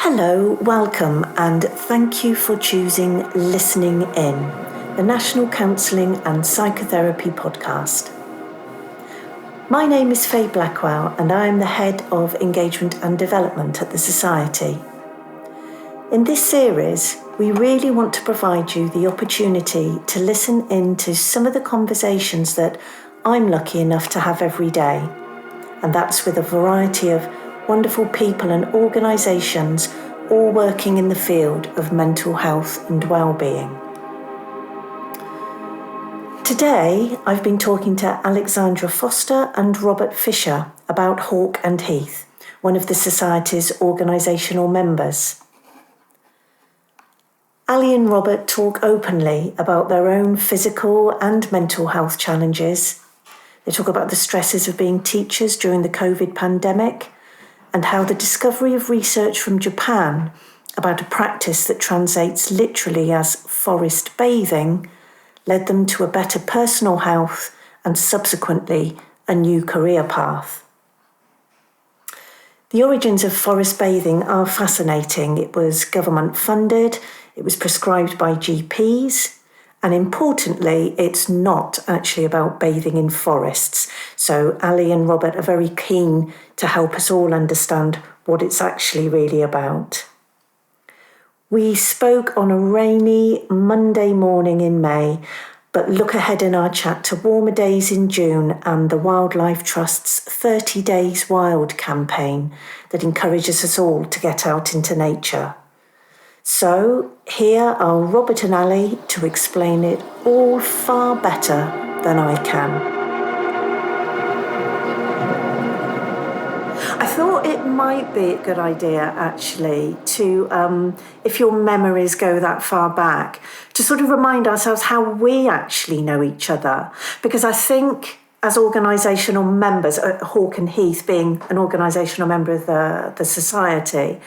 Hello, welcome, and thank you for choosing Listening In, the National Counselling and Psychotherapy podcast. My name is Faye Blackwell, and I am the Head of Engagement and Development at the Society. In this series, we really want to provide you the opportunity to listen in to some of the conversations that I'm lucky enough to have every day, and that's with a variety of wonderful people and organisations all working in the field of mental health and well-being. Today, I've been talking to Alexandra Foster and Robert Fisher about Hawk and Heath, one of the Society's organisational members. Ali and Robert talk openly about their own physical and mental health challenges. They talk about the stresses of being teachers during the COVID pandemic, and how the discovery of research from Japan about a practice that translates literally as forest bathing led them to a better personal health and subsequently a new career path. The origins of forest bathing are fascinating. It was government funded, it was prescribed by GPs, and importantly, it's not actually about bathing in forests. So Ali and Robert are very keen to help us all understand what it's actually really about. We spoke on a rainy Monday morning in May, but look ahead in our chat to warmer days in June and the Wildlife Trust's 30 Days Wild campaign that encourages us all to get out into nature. So here are Robert and Ali to explain it all far better than I can. I thought it might be a good idea actually to, if your memories go that far back, to sort of remind ourselves how we actually know each other. Because I think as organisational members, Hawk and Heath being an organisational member of the Society,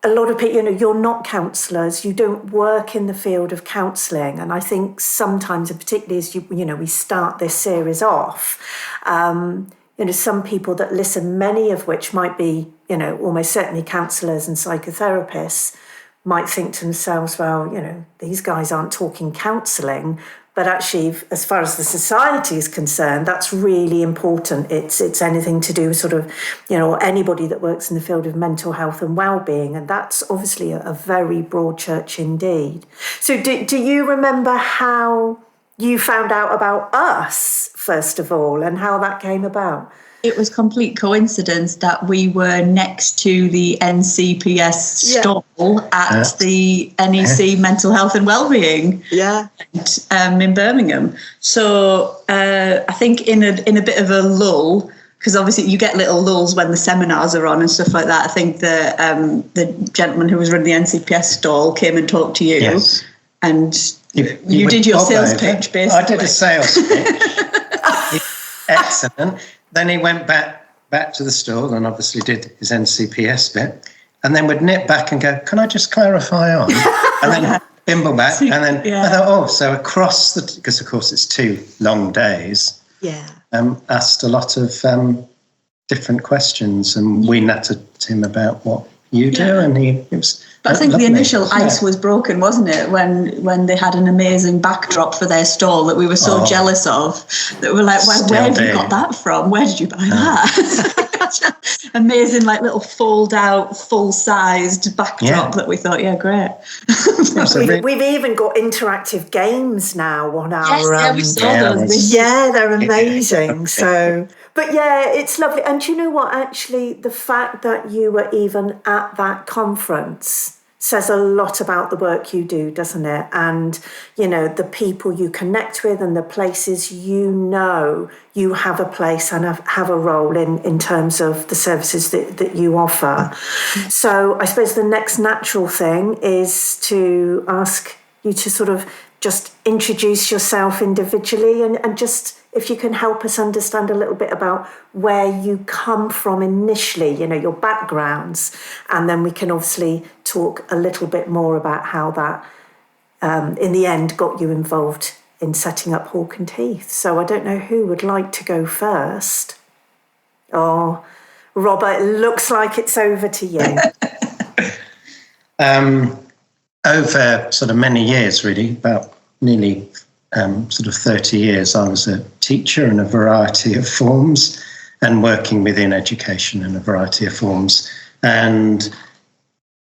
a lot of people, you're not counsellors, you don't work in the field of counselling. And I think sometimes, and particularly as we start this series off, some people that listen, many of which might be, almost certainly counsellors and psychotherapists, might think to themselves, well, these guys aren't talking counselling. But actually, as far as the Society is concerned, that's really important. It's anything to do with sort of, anybody that works in the field of mental health and well-being. And that's obviously a very broad church indeed. So do you remember how you found out about us, first of all, and how that came about? It was complete coincidence that we were next to the NCPS stall at the NEC Mental Health and Wellbeing in Birmingham. So I think in a bit of a lull, because obviously you get little lulls when the seminars are on and stuff like that. I think the gentleman who was running the NCPS stall came and talked to you, and you did your sales pitch, basically. I did a sales pitch. Excellent. Then he went back to the stall and obviously did his NCPS bit, and then would nip back and go, "Can I just clarify on?" And then bimble back, and then I thought, so across because of course it's 2 long days. Asked a lot of different questions, and we nattered him about what you do, and it was. But I think lovely. The initial ice was broken, wasn't it? When they had an amazing backdrop for their stall that we were so jealous of, that we're like, where have you got that from? Where did you buy that? Amazing, little fold out, full sized backdrop that we thought, great. We've even got interactive games now on our. Yes, we saw those. They're amazing. So. But it's lovely. And do you know what? Actually, the fact that you were even at that conference says a lot about the work you do, doesn't it? And, the people you connect with and the places you have a place and have a role in terms of the services that you offer. So I suppose the next natural thing is to ask you to sort of just introduce yourself individually and just if you can help us understand a little bit about where you come from initially, your backgrounds, and then we can obviously talk a little bit more about how that, in the end, got you involved in setting up Hawk and Heath. So I don't know who would like to go first. Oh, Robert, it looks like it's over to you. Over sort of many years, really, about nearly sort of 30 years, I was a teacher in a variety of forms and working within education in a variety of forms, and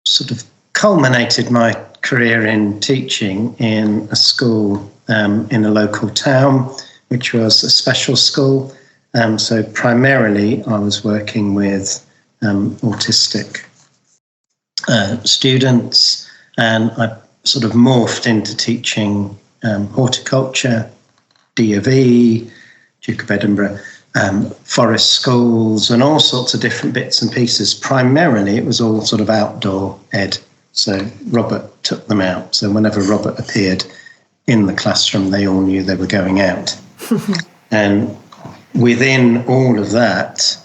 sort of culminated my career in teaching in a school in a local town, which was a special school. So primarily I was working with autistic students, and I sort of morphed into teaching horticulture, D of E, Duke of Edinburgh, forest schools, and all sorts of different bits and pieces. Primarily it was all sort of outdoor ed. So Robert took them out. So whenever Robert appeared in the classroom, they all knew they were going out. And within all of that,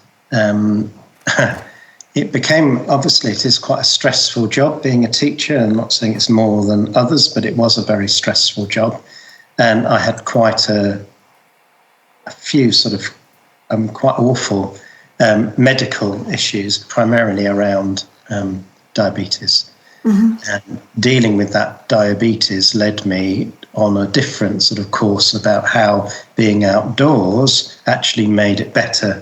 it became, obviously it is quite a stressful job being a teacher. I'm not saying it's more than others, but it was a very stressful job. And I had quite a few sort of quite awful medical issues, primarily around diabetes. And dealing with that diabetes led me on a different sort of course about how being outdoors actually made it better.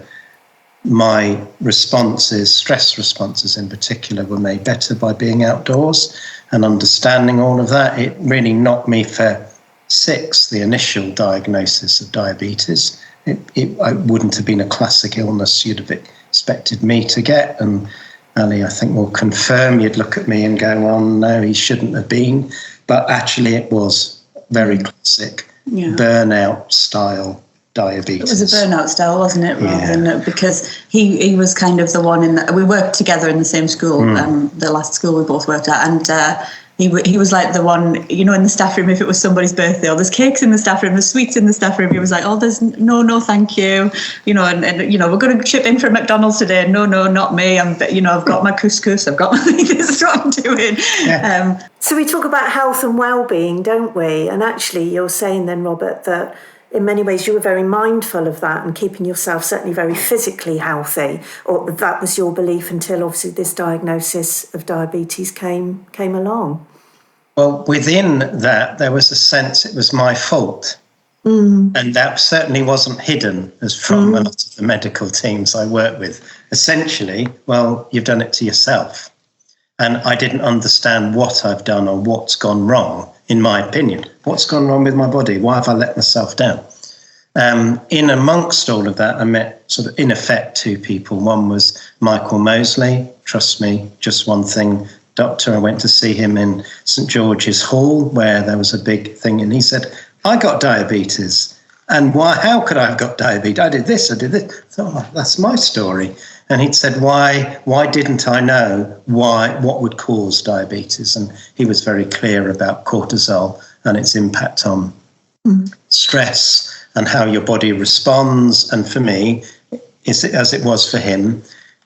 My responses, stress responses in particular, were made better by being outdoors, and understanding all of that. It really knocked me for 6, the initial diagnosis of diabetes. It wouldn't have been a classic illness you'd have expected me to get. And Ali, I think, will confirm. You'd look at me and go, well, no, he shouldn't have been. But actually it was very classic burnout style diabetes. It was a burnout style, wasn't it? Rather than, because he was kind of the one we worked together in the same school, the last school we both worked at, and he was like the one, you know, in the staff room, if it was somebody's birthday, or there's cakes in the staff room, there's sweets in the staff room, he was like, oh, there's no thank you, you know, and you know, we're going to chip in from McDonald's today. No, not me. I've got my couscous, I've got my, this is what I'm doing. Yeah. So we talk about health and well-being, don't we? And actually you're saying then, Robert, that in many ways you were very mindful of that and keeping yourself certainly very physically healthy, or that was your belief until obviously this diagnosis of diabetes came along. Well, within that there was a sense it was my fault, and that certainly wasn't hidden as from a lot of the medical teams I work with. Essentially, well, you've done it to yourself, and I didn't understand what I've done or what's gone wrong. In my opinion, what's gone wrong with my body? Why have I let myself down? In amongst all of that, I met sort of, in effect, 2 people. One was Michael Mosley, trust me, just one thing, doctor. I went to see him in St. George's Hall, where there was a big thing, and he said, I got diabetes. And why? How could I have got diabetes? I did this. I thought, oh, that's my story. And he'd said, why didn't I know what would cause diabetes? And he was very clear about cortisol and its impact on stress and how your body responds. And for me, as it was for him,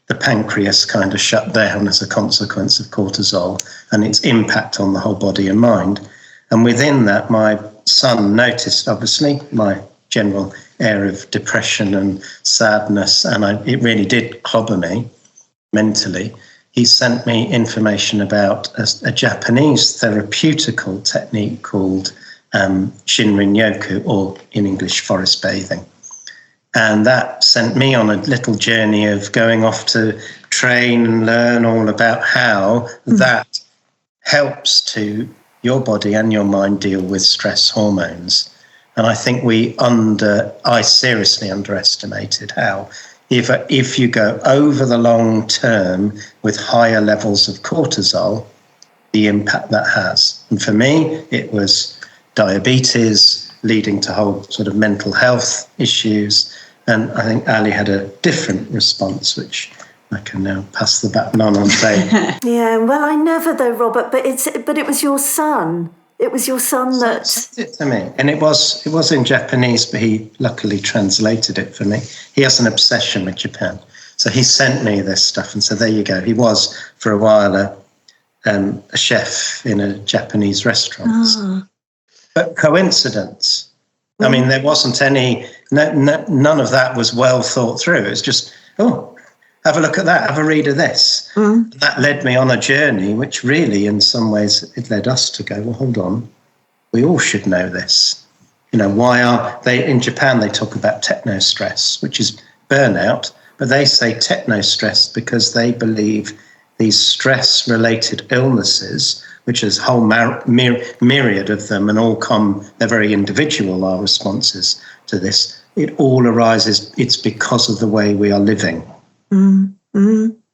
the pancreas kind of shut down as a consequence of cortisol and its impact on the whole body and mind. And within that, my son noticed, obviously, my general air of depression and sadness, and it really did clobber me mentally. He sent me information about a Japanese therapeutical technique called Shinrin-yoku, or in English, forest bathing. And that sent me on a little journey of going off to train and learn all about how that helps to your body and your mind deal with stress hormones. And I think I seriously underestimated how if you go over the long term with higher levels of cortisol, the impact that has. And for me, it was diabetes leading to whole sort of mental health issues. And I think Ali had a different response, which I can now pass the baton on and say. Yeah, well, I never though, Robert, but it was your son. It was your son that sent it to me, and it was in Japanese, but he luckily translated it for me. He has an obsession with Japan, so he sent me this stuff and said, "There you go." He was for a while a chef in a Japanese restaurant, but coincidence. I mean, there wasn't any. None of that was well thought through. It's just, have a look at that, have a read of this. And that led me on a journey, which really, in some ways, it led us to go, well, hold on, we all should know this. Why are they, in Japan, they talk about techno-stress, which is burnout, but they say techno-stress because they believe these stress-related illnesses, which is a whole myriad of them, and they're very individual, our responses to this. It all arises, it's because of the way we are living. And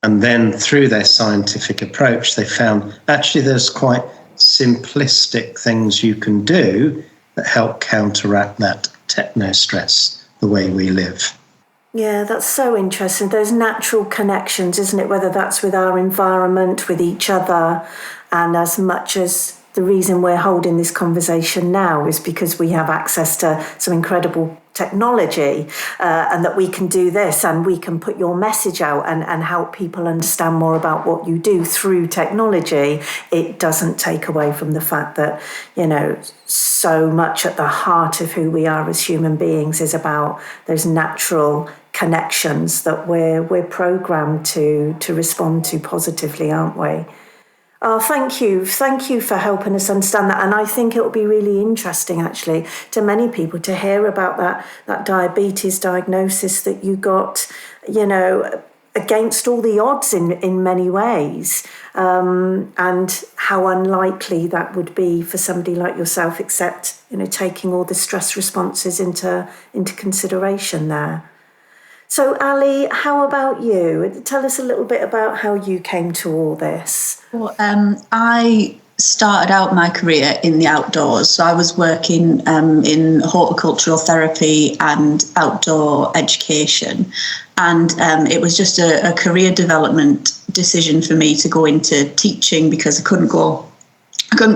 then through their scientific approach, they found actually there's quite simplistic things you can do that help counteract that techno-stress, the way we live. Yeah, that's so interesting. Those natural connections, isn't it? Whether that's with our environment, with each other, and as much as the reason we're holding this conversation now is because we have access to some incredible technology, and that we can do this and we can put your message out and help people understand more about what you do through technology. It doesn't take away from the fact that, so much at the heart of who we are as human beings is about those natural connections that we're programmed to respond to positively, aren't we? Oh, thank you. Thank you for helping us understand that. And I think it will be really interesting, actually, to many people to hear about that diabetes diagnosis that you got, against all the odds in many ways, and how unlikely that would be for somebody like yourself, except, taking all the stress responses into consideration there. So, Ali, how about you? Tell us a little bit about how you came to all this. Well, I started out my career in the outdoors. So I was working in horticultural therapy and outdoor education. And it was just a career development decision for me to go into teaching because I couldn't go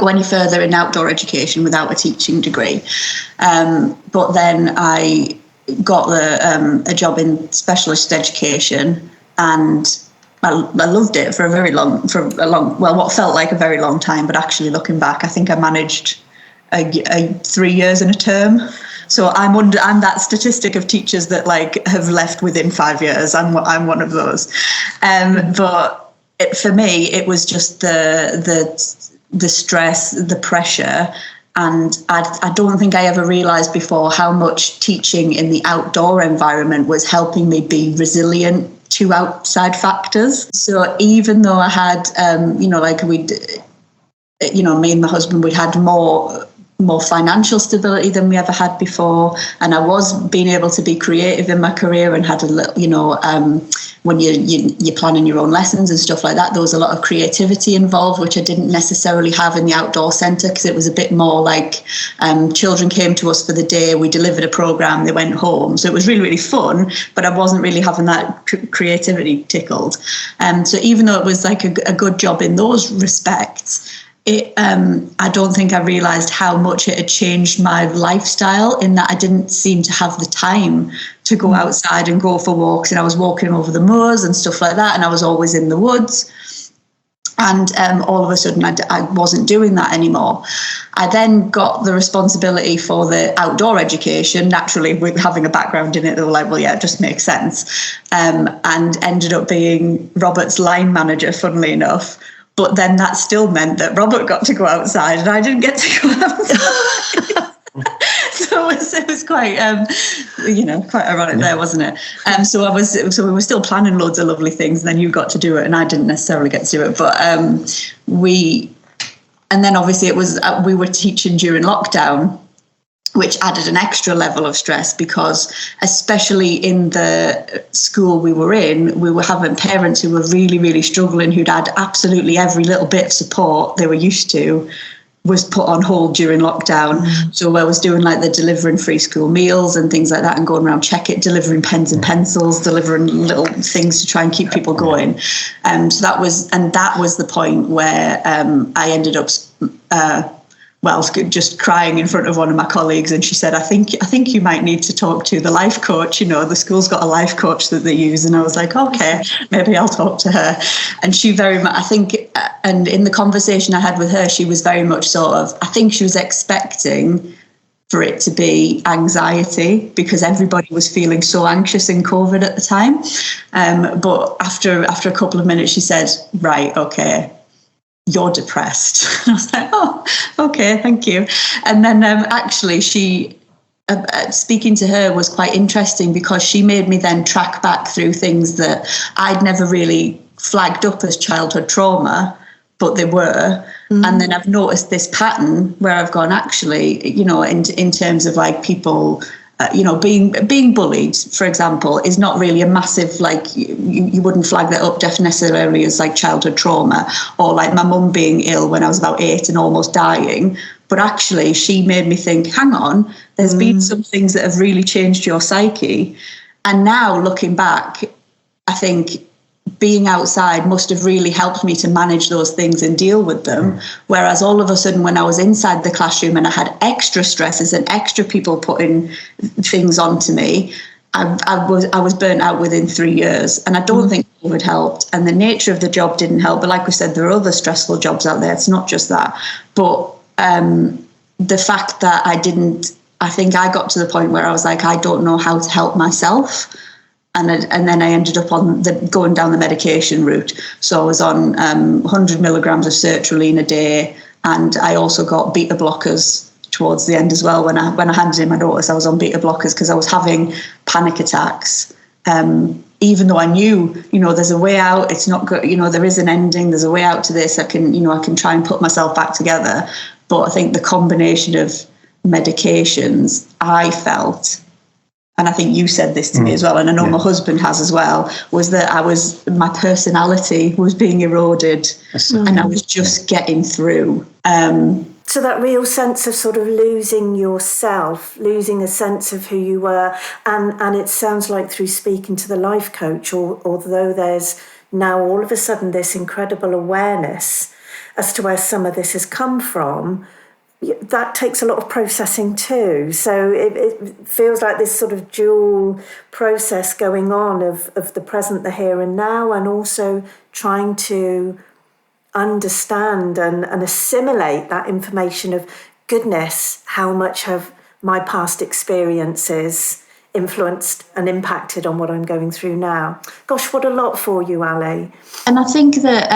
any further in outdoor education without a teaching degree. But then I got a job in specialist education, and I loved it for what felt like a very long time, but actually looking back, I think I managed 3 years in a term. So I'm that statistic of teachers that have left within 5 years. I'm one of those. But for me, it was just the stress, the pressure. And I don't think I ever realised before how much teaching in the outdoor environment was helping me be resilient to outside factors. So even though I had, me and my husband, we had more financial stability than we ever had before, and I was being able to be creative in my career and had a little, when you're planning your own lessons and stuff like that, there was a lot of creativity involved, which I didn't necessarily have in the outdoor centre, because it was a bit more like children came to us for the day, we delivered a programme, they went home. So it was really, really fun, but I wasn't really having that creativity tickled. So even though it was like a good job in those respects, I don't think I realised how much it had changed my lifestyle, in that I didn't seem to have the time to go outside and go for walks, and I was walking over the moors and stuff like that, and I was always in the woods. And all of a sudden I wasn't doing that anymore. I then got the responsibility for the outdoor education, naturally with having a background in it. They were like, well, yeah, it just makes sense. And ended up being Robert's line manager, funnily enough. But then that still meant that Robert got to go outside and I didn't get to go outside. So it was quite, quite ironic there, wasn't it? So we were still planning loads of lovely things, and then you got to do it, and I didn't necessarily get to do it. But and then obviously we were teaching during lockdown, which added an extra level of stress, because especially in the school we were in, we were having parents who were really, really struggling, who'd had absolutely every little bit of support they were used to was put on hold during lockdown. So I was doing like the delivering free school meals and things like that, and going around delivering pens and pencils, delivering little things to try and keep people going. So that was the point where I ended up just crying in front of one of my colleagues, and she said, I think you might need to talk to the life coach. The school's got a life coach that they use. And I was like, okay, maybe I'll talk to her. And she very much, I think, and in the conversation I had with her, she was very much sort of, I think she was expecting for it to be anxiety, because everybody was feeling so anxious in COVID at the time. But after a couple of minutes, she said, right, okay, you're depressed. And I was like, oh, okay, thank you. And then actually speaking to her was quite interesting, because she made me then track back through things that I'd never really flagged up as childhood trauma, but they were. And then I've noticed this pattern where I've gone, actually, in terms of like people, being bullied, for example, is not really a massive, like, you wouldn't flag that up necessarily as like childhood trauma, or like my mum being ill when I was about 8 and almost dying. But actually, she made me think, hang on, there's been some things that have really changed your psyche. And now looking back, I think being outside must have really helped me to manage those things and deal with them. Whereas all of a sudden, when I was inside the classroom and I had extra stresses and extra people putting things onto me, I was burnt out within 3 years. And I don't think it would helped. And the nature of the job didn't help. But like we said, there are other stressful jobs out there. It's not just that. But the fact that I think I got to the point where I was like, I don't know how to help myself. And then I ended up on going down the medication route. So I was on 100 milligrams of sertraline a day, and I also got beta blockers towards the end as well. When I handed in my notice, I was on beta blockers because I was having panic attacks. Even though I knew, there's a way out. It's not good. There is an ending. There's a way out to this. I can try and put myself back together. But I think the combination of medications, I felt, and I think you said this to me as well, and I know my husband has as well, was that my personality was being eroded, and I was just getting through. So that real sense of sort of losing yourself, losing a sense of who you were, and it sounds like through speaking to the life coach, although there's now all of a sudden this incredible awareness as to where some of this has come from, that takes a lot of processing too. So it feels like this sort of dual process going on of the present, the here and now, and also trying to understand and assimilate that information of, goodness, how much have my past experiences influenced and impacted on what I'm going through now. Gosh, what a lot for you, Ali. And I think that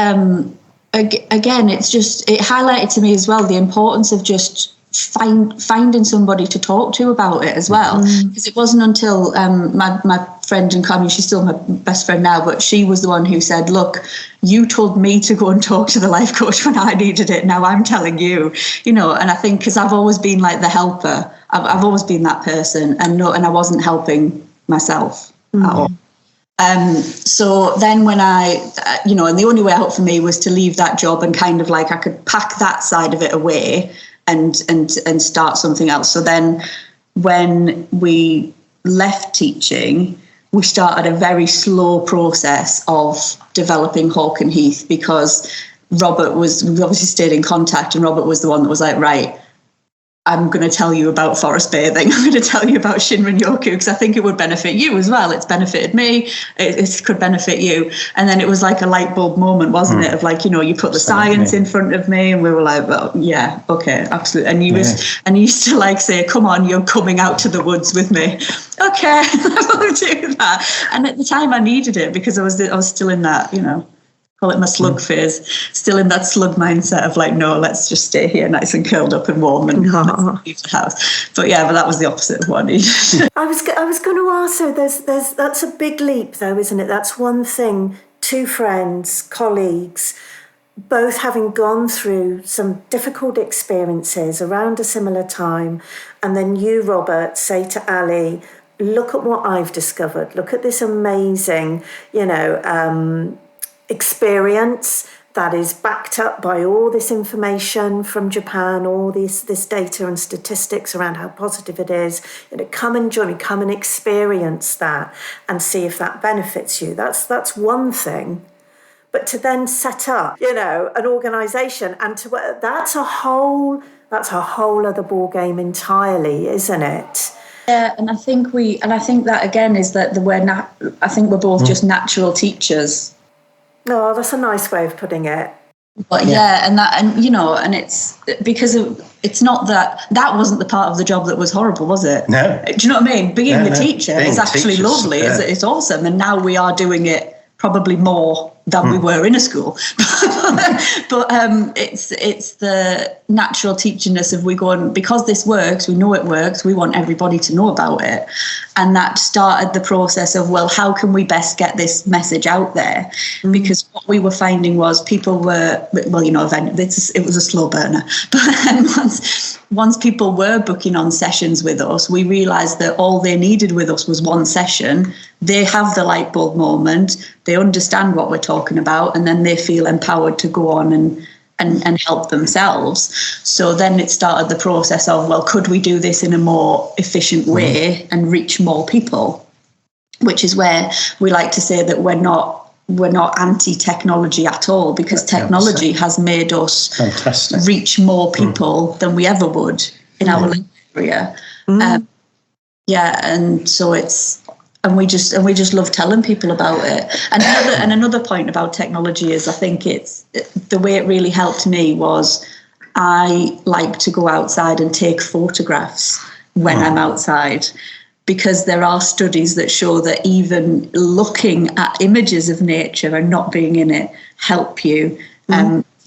again, it highlighted to me as well the importance of just finding somebody to talk to about it as well. Because it wasn't until my friend and Connie, she's still my best friend now, but she was the one who said, look, you told me to go and talk to the life coach when I needed it. Now I'm telling you, and I think because I've always been like the helper, I've always been that person, and I wasn't helping myself at all. So then when and the only way out for me was to leave that job and kind of like I could pack that side of it away and start something else. So then when we left teaching, we started a very slow process of developing Hawk and Heath, because we obviously stayed in contact, and Robert was the one that was like, right, I'm going to tell you about forest bathing. I'm going to tell you about Shinrin-yoku, because I think it would benefit you as well. It's benefited me. It could benefit you. And then it was like a light bulb moment, wasn't it? Of like, you put the science in front of me, and we were like, well, yeah, okay, absolutely. And he used to like say, come on, you're coming out to the woods with me. Okay, I will do that. And at the time I needed it, because I was still in that, call it my slug phase, still in that slug mindset of like, no, let's just stay here nice and curled up and warm and let's leave the house. But that was the opposite of what I needed. I was going to ask, so that's a big leap though, isn't it? That's one thing, two friends, colleagues, both having gone through some difficult experiences around a similar time, and then you, Robert, say to Ali, look at what I've discovered, look at this amazing, experience that is backed up by all this information from Japan, all this data and statistics around how positive it is. Come and join me, come and experience that and see if that benefits you. That's one thing. But to then set up, an organisation, and that's a whole other ball game entirely, isn't it? Yeah, and I think that again is that I think we're both just natural teachers. Oh, that's a nice way of putting it. But and it's because it's not that wasn't the part of the job that was horrible, was it? No. Do you know what I mean? Being a teacher is actually lovely. It's awesome. And now we are doing it probably more than we were in a school. but it's the natural teachingness of we going, because this works, we know it works, we want everybody to know about it. And that started the process of, well, how can we best get this message out there? Because what we were finding was people were, it was a slow burner. But once people were booking on sessions with us, we realised that all they needed with us was one session. They have the light bulb moment, they understand what we're talking about, and then they feel empowered to go on and help themselves. So then it started the process of, well, could we do this in a more efficient way and reach more people? Which is where we like to say that we're not anti-technology at all, because technology has made us reach more people than we ever would in our local area. And so and we just love telling people about it. And another point about technology is, I think it's the way it really helped me was I like to go outside and take photographs when I'm outside, because there are studies that show that even looking at images of nature and not being in it help you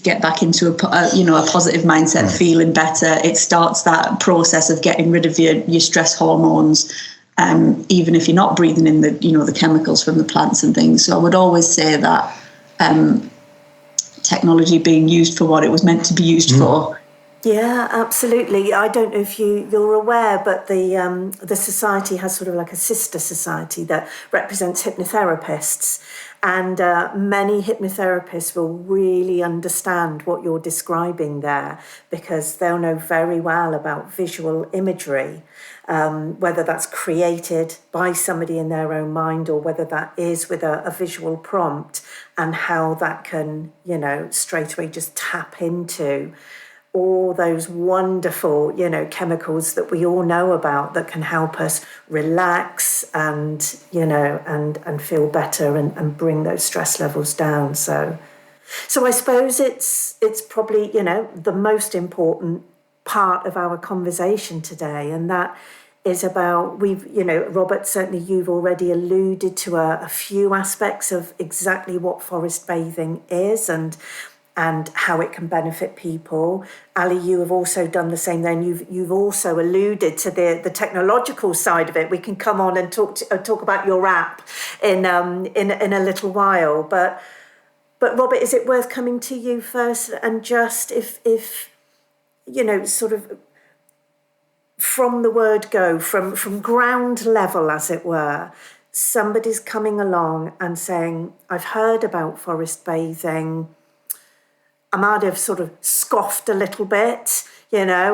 get back into a positive mindset, feeling better. It starts that process of getting rid of your stress hormones, even if you're not breathing in the chemicals from the plants and things. So I would always say that technology being used for what it was meant to be used for. Yeah, absolutely. I don't know if you're aware, but the society has sort of like a sister society that represents hypnotherapists, and many hypnotherapists will really understand what you're describing there, because they'll know very well about visual imagery, whether that's created by somebody in their own mind or whether that is with a visual prompt, and how that can, straight away just tap into all those wonderful, chemicals that we all know about that can help us relax and, and feel better and bring those stress levels down. So I suppose it's probably, the most important part of our conversation today. And that is about, Robert, certainly you've already alluded to a few aspects of exactly what forest bathing is and how it can benefit people. Ali, you have also done the same. Then you've also alluded to the technological side of it. We can come on and talk about your app in a little while. But Robert, is it worth coming to you first and just if sort of from the word go, from ground level, as it were, somebody's coming along and saying, I've heard about forest bathing. I might have sort of scoffed a little bit,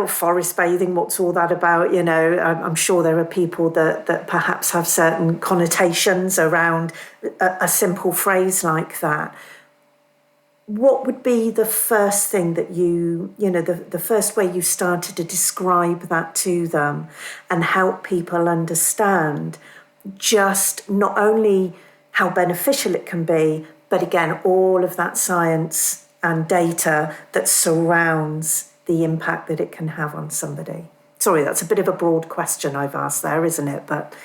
forest bathing, what's all that about? I'm sure there are people that perhaps have certain connotations around a simple phrase like that. What would be the first thing that the first way you started to describe that to them and help people understand just not only how beneficial it can be, but again, all of that science and data that surrounds the impact that it can have on somebody? Sorry, that's a bit of a broad question I've asked there, isn't it? But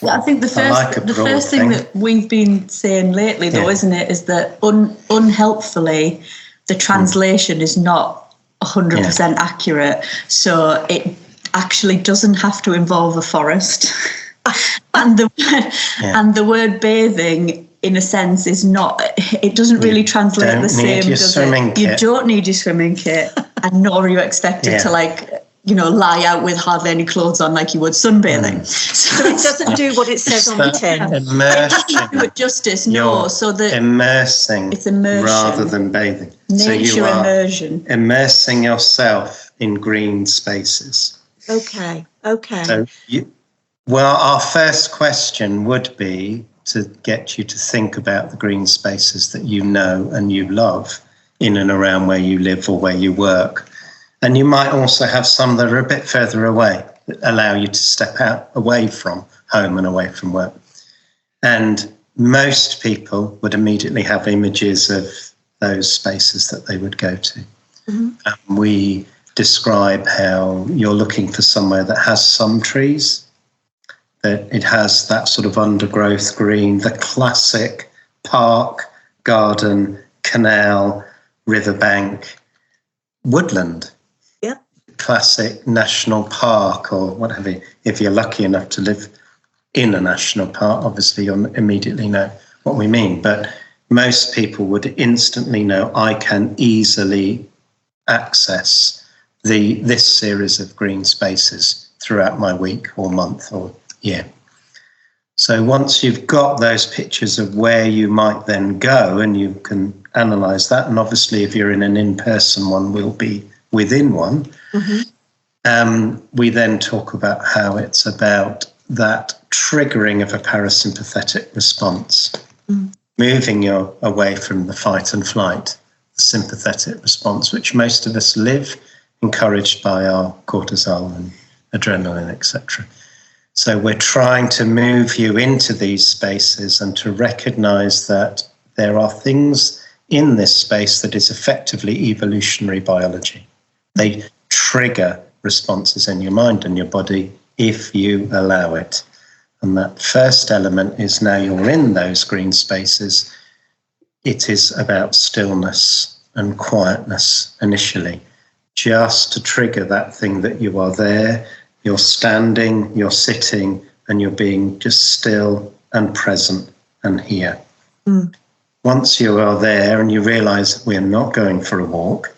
I think the first thing that we've been saying lately, though, isn't it, is that unhelpfully, the translation is not 100% accurate. So it actually doesn't have to involve a forest. And the word bathing, in a sense, is not, it doesn't really translate the same, does it? You don't need your swimming kit, and nor are you expected to lie out with hardly any clothes on like you would sunbathing. So it doesn't do what it says on the tin. Immersion. Do it justice, no. So that immersing, it's immersion rather than bathing. Nature so you are immersion. Immersing yourself in green spaces. Okay. So our first question would be to get you to think about the green spaces that you know and you love in and around where you live or where you work. And you might also have some that are a bit further away that allow you to step out away from home and away from work. And most people would immediately have images of those spaces that they would go to. We describe how you're looking for somewhere that has some trees, that it has that sort of undergrowth green, the classic park, garden, canal, riverbank, woodland. Yeah. Classic national park or whatever. If you're lucky enough to live in a national park, obviously you'll immediately know what we mean. But most people would instantly know I can easily access this series of green spaces throughout my week or month or year. So once you've got those pictures of where you might then go and you can analyse that, and obviously if you're in an in-person one, we'll be within one, we then talk about how it's about that triggering of a parasympathetic response, moving you away from the fight and flight, the sympathetic response, which most of us live, encouraged by our cortisol and adrenaline, etc. So we're trying to move you into these spaces and to recognise that there are things in this space that is effectively evolutionary biology. They trigger responses in your mind and your body if you allow it. And that first element is now you're in those green spaces. It is about stillness and quietness initially, just to trigger that thing that you are there, you're standing, you're sitting, and you're being just still and present and here. Once you are there and you realise we're not going for a walk,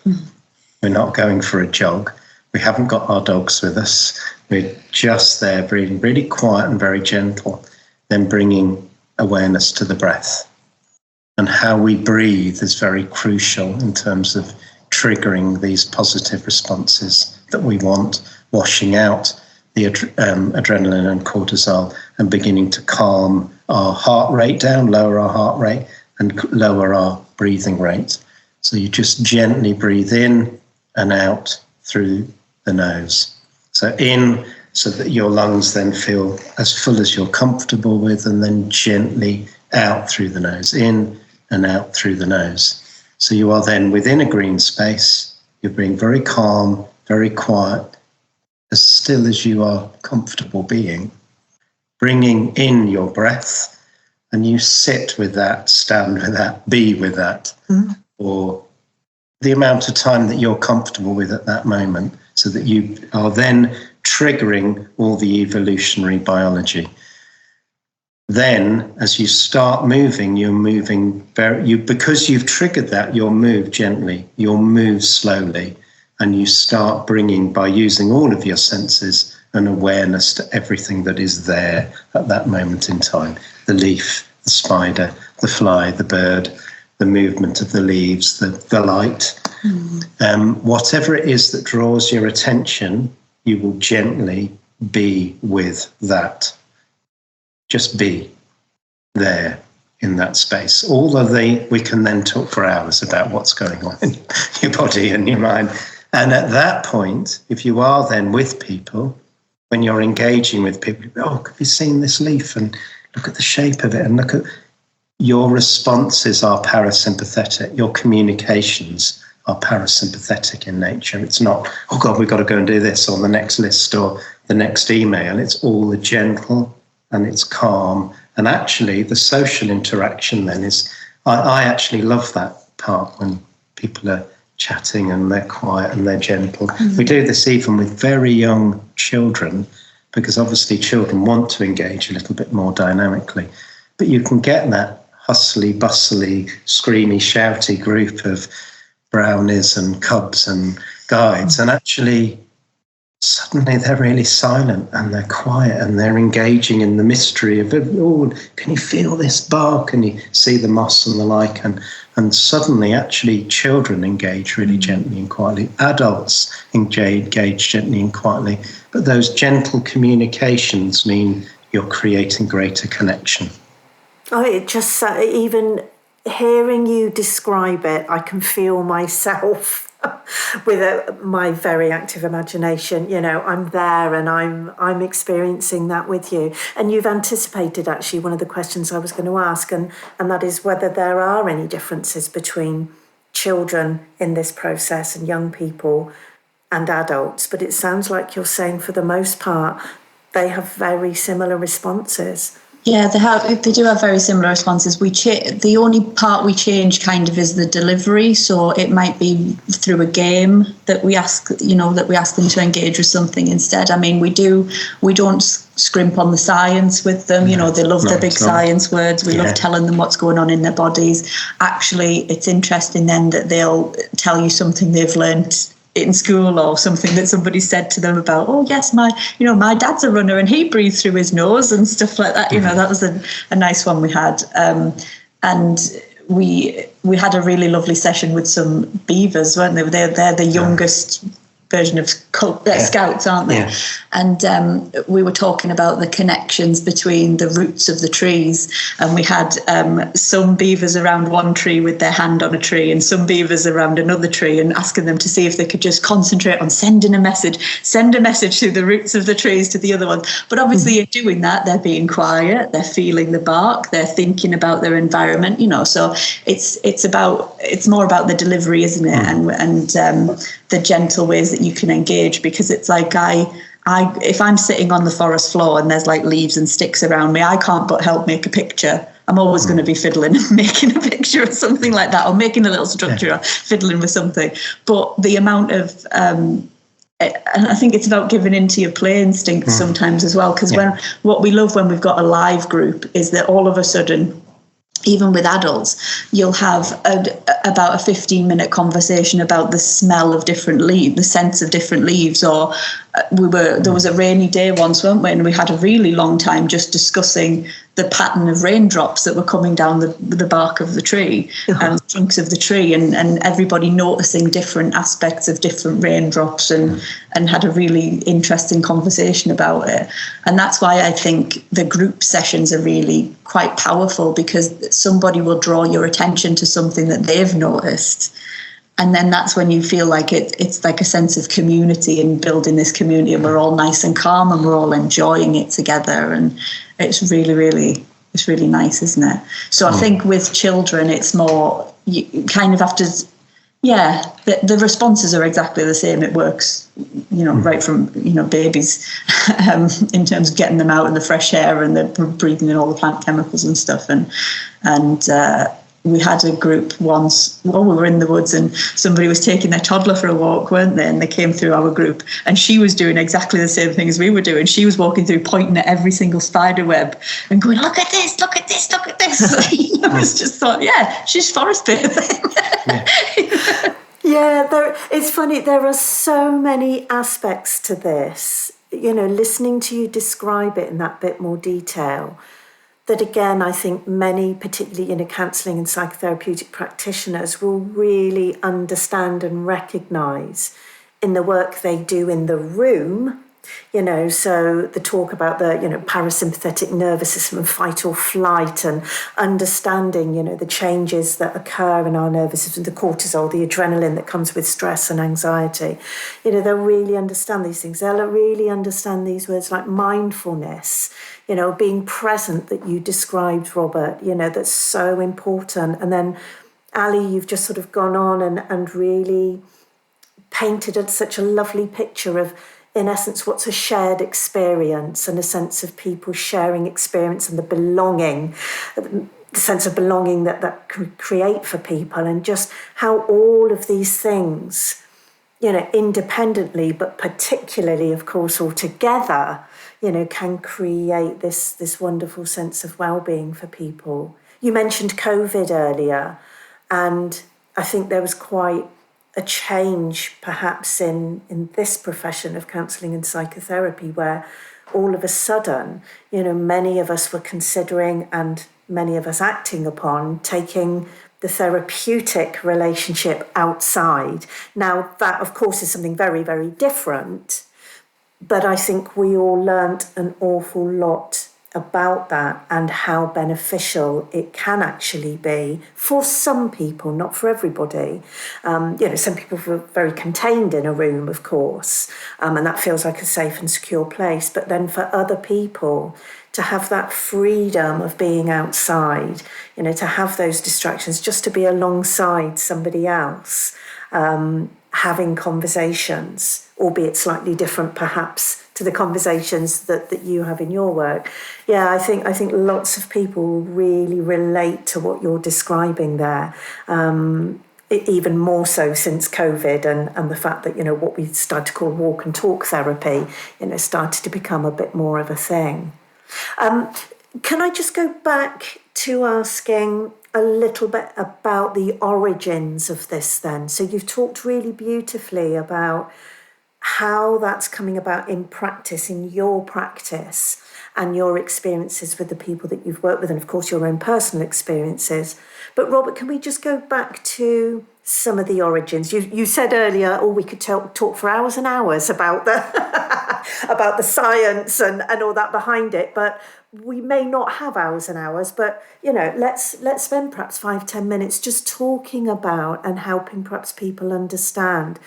we're not going for a jog, we haven't got our dogs with us, we're just there being really quiet and very gentle, then bringing awareness to the breath. And how we breathe is very crucial in terms of triggering these positive responses that we want, washing out the adrenaline and cortisol and beginning to calm our heart rate down, lower our heart rate and lower our breathing rate. So you just gently breathe in and out through the nose. So in, so that your lungs then feel as full as you're comfortable with, and then gently out through the nose, in and out through the nose. So you are then within a green space, you're being very calm, very quiet, as still as you are comfortable being, bringing in your breath, and you sit with that, stand with that, be with that, or the amount of time that you're comfortable with at that moment, so that you are then triggering all the evolutionary biology. Then, as you start moving, you're moving because you've triggered that, you'll move gently, you'll move slowly, and you start bringing, by using all of your senses, an awareness to everything that is there at that moment in time. The leaf, the spider, the fly, the bird, the movement of the leaves, the light. Whatever it is that draws your attention, you will gently be with that. Just be there in that space. We can then talk for hours about what's going on in your body and your mind. And at that point, if you are then with people, when you're engaging with people, oh, have you seen this leaf? And look at the shape of it, and look at your responses are parasympathetic. Your communications are parasympathetic in nature. It's not, oh God, we've got to go and do this, or the next list, or the next email. It's all the gentle and it's calm. And actually, the social interaction then is, I actually love that part when people are chatting and they're quiet and they're gentle. We do this even with very young children, because obviously children want to engage a little bit more dynamically. But you can get that hustly, bustly, screamy, shouty group of brownies and cubs and guides, and actually suddenly they're really silent and they're quiet and they're engaging in the mystery of it. Oh, can you feel this bark? Can you see the moss and the lichen? And suddenly actually children engage really gently and quietly. Adults engage gently and quietly. But those gentle communications mean you're creating greater connection. Oh, it just, even hearing you describe it, I can feel myself with my very active imagination. You know, I'm there and I'm experiencing that with you. And you've anticipated actually one of the questions I was going to ask, and that is whether there are any differences between children in this process and young people and adults, but it sounds like you're saying for the most part they have very similar responses. Yeah, they do have very similar responses. The only part we change kind of is the delivery. So it might be through a game that we ask them to engage with something instead. I mean, we don't scrimp on the science with them. They love their big science words. We love telling them what's going on in their bodies. Actually, it's interesting then that they'll tell you something they've learnt in school or something that somebody said to them about, oh yes, my dad's a runner and he breathes through his nose and stuff like that. That was a nice one we had. And we had a really lovely session with some beavers, weren't they? They're the youngest version of scouts, aren't they? Yeah. And we were talking about the connections between the roots of the trees, and we had some beavers around one tree with their hand on a tree and some beavers around another tree, and asking them to see if they could just concentrate on send a message through the roots of the trees to the other ones. But obviously in doing that, they're being quiet, they're feeling the bark, they're thinking about their environment, so it's more about the delivery, isn't it? And the gentle ways that you can engage, because it's like if I'm sitting on the forest floor and there's like leaves and sticks around me, I can't but help make a picture. I'm always going to be fiddling and making a picture or something like that, or making a little structure, or fiddling with something. But the amount of and I think it's about giving into your play instinct sometimes as well, because what we love when we've got a live group is that all of a sudden, even with adults, you'll have about a 15-minute conversation about the smell of different leaves, the sense of different leaves. Or there was a rainy day once, weren't we? And we had a really long time just discussing the pattern of raindrops that were coming down the bark of the tree and the trunks of the tree, and everybody noticing different aspects of different raindrops, and had a really interesting conversation about it. And that's why I think the group sessions are really quite powerful, because somebody will draw your attention to something that they've noticed. And then that's when you feel like it's like a sense of community and building this community, and we're all nice and calm and we're all enjoying it together. And it's really, really, it's really nice, isn't it? So I think with children, it's more, you kind of have to, the responses are exactly the same. It works, right from, babies in terms of getting them out in the fresh air and they're breathing in all the plant chemicals and stuff. And we had a group once, we were in the woods and somebody was taking their toddler for a walk, weren't they? And they came through our group and she was doing exactly the same thing as we were doing. She was walking through, pointing at every single spider web and going, look at this, look at this, look at this. I was just thought, she's forest bathing. It's funny. There are so many aspects to this, listening to you describe it in that bit more detail, that again, I think many, particularly counselling and psychotherapeutic practitioners, will really understand and recognise in the work they do in the room. So the talk about the, parasympathetic nervous system and fight or flight, and understanding, the changes that occur in our nervous system, the cortisol, the adrenaline that comes with stress and anxiety. They'll really understand these things. They'll really understand these words like mindfulness, being present that you described, Robert, that's so important. And then, Ali, you've just sort of gone on and really painted such a lovely picture of, in essence, what's a shared experience and a sense of people sharing experience and the belonging, the sense of belonging that can create for people, and just how all of these things, independently, but particularly, of course, all together, can create this wonderful sense of well-being for people. You mentioned COVID earlier, and I think there was quite a change perhaps in this profession of counselling and psychotherapy, where all of a sudden, many of us were considering, and many of us acting upon, taking the therapeutic relationship outside. Now, that, of course, is something very, very different, but I think we all learnt an awful lot about that and how beneficial it can actually be for some people, not for everybody. Some people feel very contained in a room, of course, and that feels like a safe and secure place. But then for other people, to have that freedom of being outside, to have those distractions, just to be alongside somebody else, having conversations, albeit slightly different perhaps to the conversations that you have in your work. Yeah, I think lots of people really relate to what you're describing there. Even more so since COVID and the fact that, what we started to call walk and talk therapy, started to become a bit more of a thing. Can I just go back to asking a little bit about the origins of this then? So you've talked really beautifully about how that's coming about in practice, in your practice and your experiences with the people that you've worked with, and of course your own personal experiences. But Robert, can we just go back to some of the origins? You said earlier, we could talk for hours and hours about the about the science and all that behind it, but we may not have hours and hours. But let's spend perhaps 5-10 minutes just talking about and helping perhaps people understand,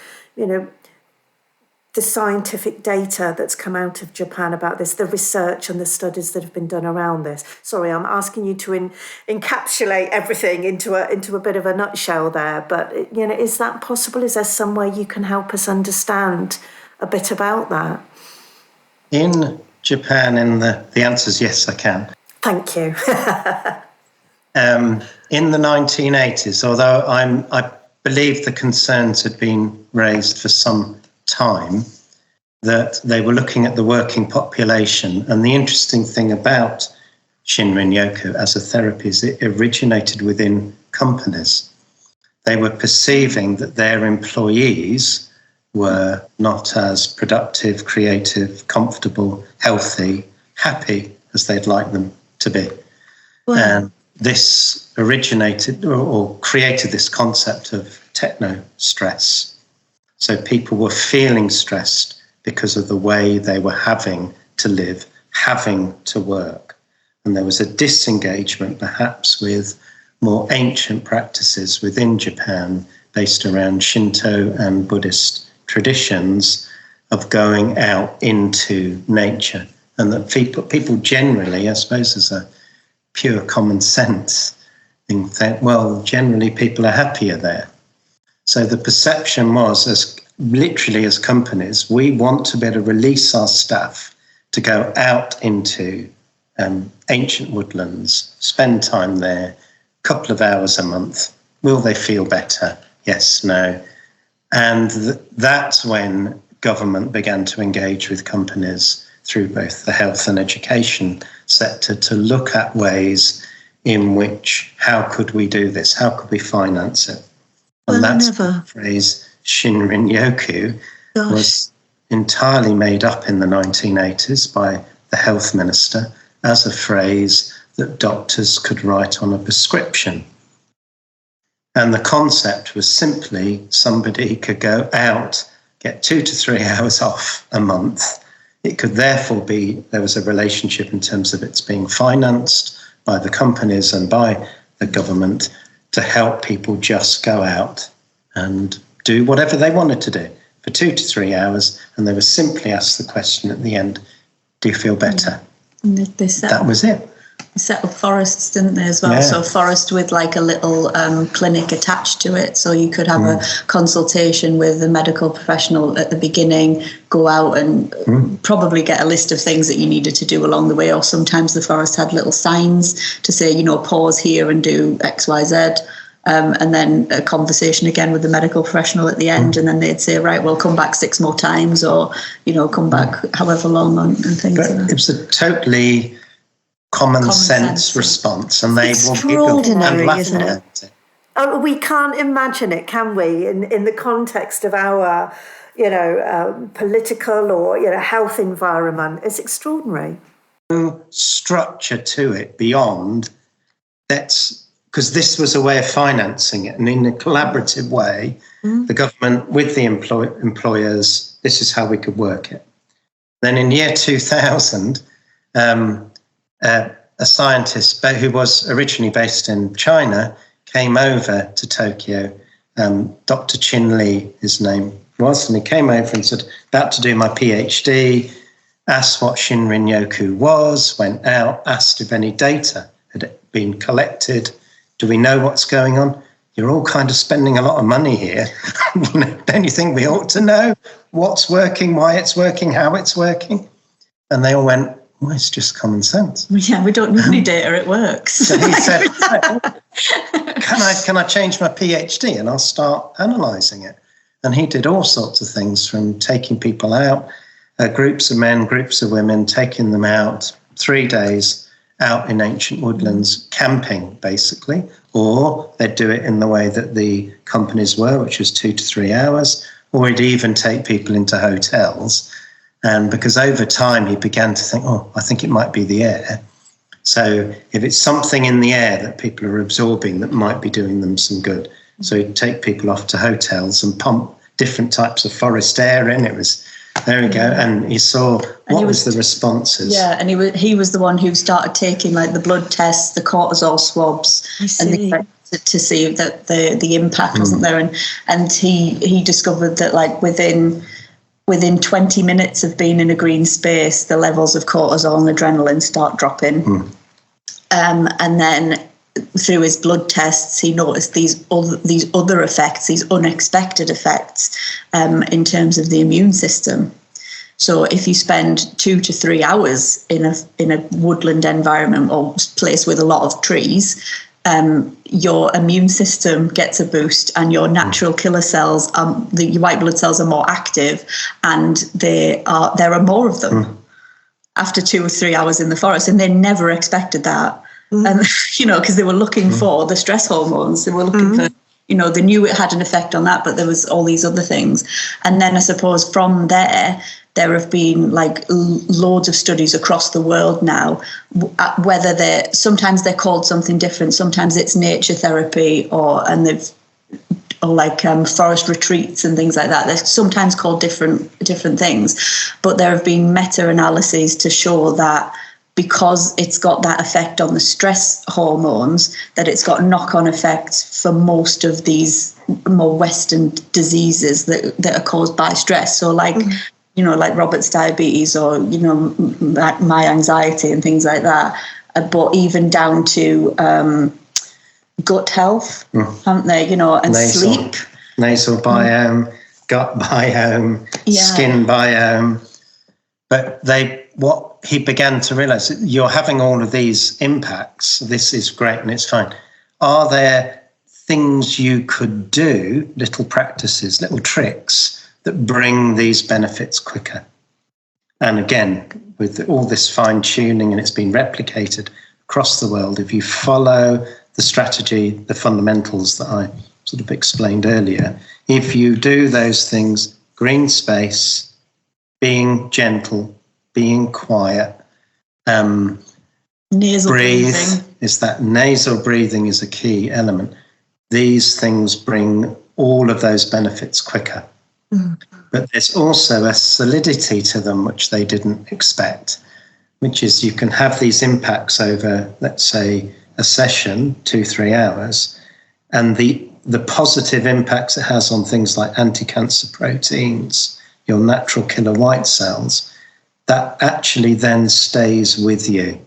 the scientific data that's come out of Japan about this, the research and the studies that have been done around this. Sorry, I'm asking you to encapsulate everything into a bit of a nutshell there. But, is that possible? Is there some way you can help us understand a bit about that? In Japan, the answer is yes, I can. Thank you. In the 1980s, although I believe the concerns had been raised for some time, that they were looking at the working population. And the interesting thing about Shinrin-yoku as a therapy is it originated within companies. They were perceiving that their employees were not as productive, creative, comfortable, healthy, happy as they'd like them to be. Wow. And this originated or created this concept of techno-stress. So people were feeling stressed because of the way they were having to live, having to work. And there was a disengagement perhaps with more ancient practices within Japan based around Shinto and Buddhist traditions of going out into nature. And that people generally, I suppose as a pure common sense, think that, well, generally people are happier there. So the perception was, as companies, we want to be able to release our staff to go out into ancient woodlands, spend time there, a couple of hours a month. Will they feel better? Yes, no. And that's when government began to engage with companies through both the health and education sector to look at ways in which, how could we do this? How could we finance it? And that's the phrase Shinrin-yoku was entirely made up in the 1980s by the health minister as a phrase that doctors could write on a prescription. And the concept was simply somebody could go out, get 2 to 3 hours off a month. It could therefore be, there was a relationship in terms of it's being financed by the companies and by the government to help people just go out and do whatever they wanted to do for 2 to 3 hours. And they were simply asked the question at the end, do you feel better? That was it. They set up forests, didn't they, as well? Yeah. So forest with like a little clinic attached to it. So you could have a consultation with a medical professional at the beginning, go out and probably get a list of things that you needed to do along the way. Or sometimes the forest had little signs to say, pause here and do X, Y, Z. And then a conversation again with the medical professional at the end. And then they'd say, right, we'll come back 6 more times or, come back however long and things like that. It was a totally common sense response, and they extraordinary, isn't it? Oh, we can't imagine it, can we? In the context of our, political or health environment, it's extraordinary. No structure to it beyond that's because this was a way of financing it, and in a collaborative way, the government with the employers. This is how we could work it. Then in year 2000. a scientist who was originally based in China came over to Tokyo. Dr. Chin Lee, his name was, and he came over and said, about to do my PhD, asked what Shinrin-yoku was, went out, asked if any data had been collected. Do we know what's going on? You're all kind of spending a lot of money here. Don't you think we ought to know what's working, why it's working, how it's working? And they all went, well, it's just common sense. Yeah, we don't need any data, it works. So he said, can I change my PhD and I'll start analysing it? And he did all sorts of things, from taking people out, groups of men, groups of women, taking them out 3 days out in ancient woodlands, camping basically, or they'd do it in the way that the companies were, which was 2 to 3 hours, or he'd even take people into hotels. And because over time he began to think, I think it might be the air. So if it's something in the air that people are absorbing that might be doing them some good. So he'd take people off to hotels and pump different types of forest air in. It was, there we go. And he saw what was the responses. Yeah, and he was the one who started taking like the blood tests, the cortisol swabs, and to see that the impact wasn't there. And he discovered that like within 20 minutes of being in a green space, the levels of cortisol and adrenaline start dropping. And then through his blood tests, he noticed these other effects, these unexpected effects in terms of the immune system. So if you spend 2 to 3 hours in a woodland environment or place with a lot of trees, your immune system gets a boost, and your natural killer cells, the white blood cells, are more active, and there are more of them after 2 or 3 hours in the forest, and they never expected that. And because they were looking for the stress hormones, they were looking for, they knew it had an effect on that, but there was all these other things. And then I suppose from there have been like loads of studies across the world now, whether sometimes they're called something different. Sometimes it's nature therapy or forest retreats and things like that. They're sometimes called different things, but there have been meta-analyses to show that because it's got that effect on the stress hormones, that it's got knock-on effects for most of these more Western diseases that are caused by stress. So like Robert's diabetes or, my anxiety and things like that. But even down to gut health, haven't they? And sleep. Nasal biome, gut biome, skin biome. But what he began to realise, you're having all of these impacts. This is great and it's fine. Are there things you could do, little practices, little tricks that bring these benefits quicker? And again, with all this fine tuning, and it's been replicated across the world, if you follow the strategy, the fundamentals that I sort of explained earlier, if you do those things, green space, being gentle, being quiet, nasal breathing. Nasal breathing is a key element. These things bring all of those benefits quicker. But there's also a solidity to them which they didn't expect, which is you can have these impacts over, let's say, a session, 2-3 hours, and the positive impacts it has on things like anti-cancer proteins, your natural killer white cells, that actually then stays with you.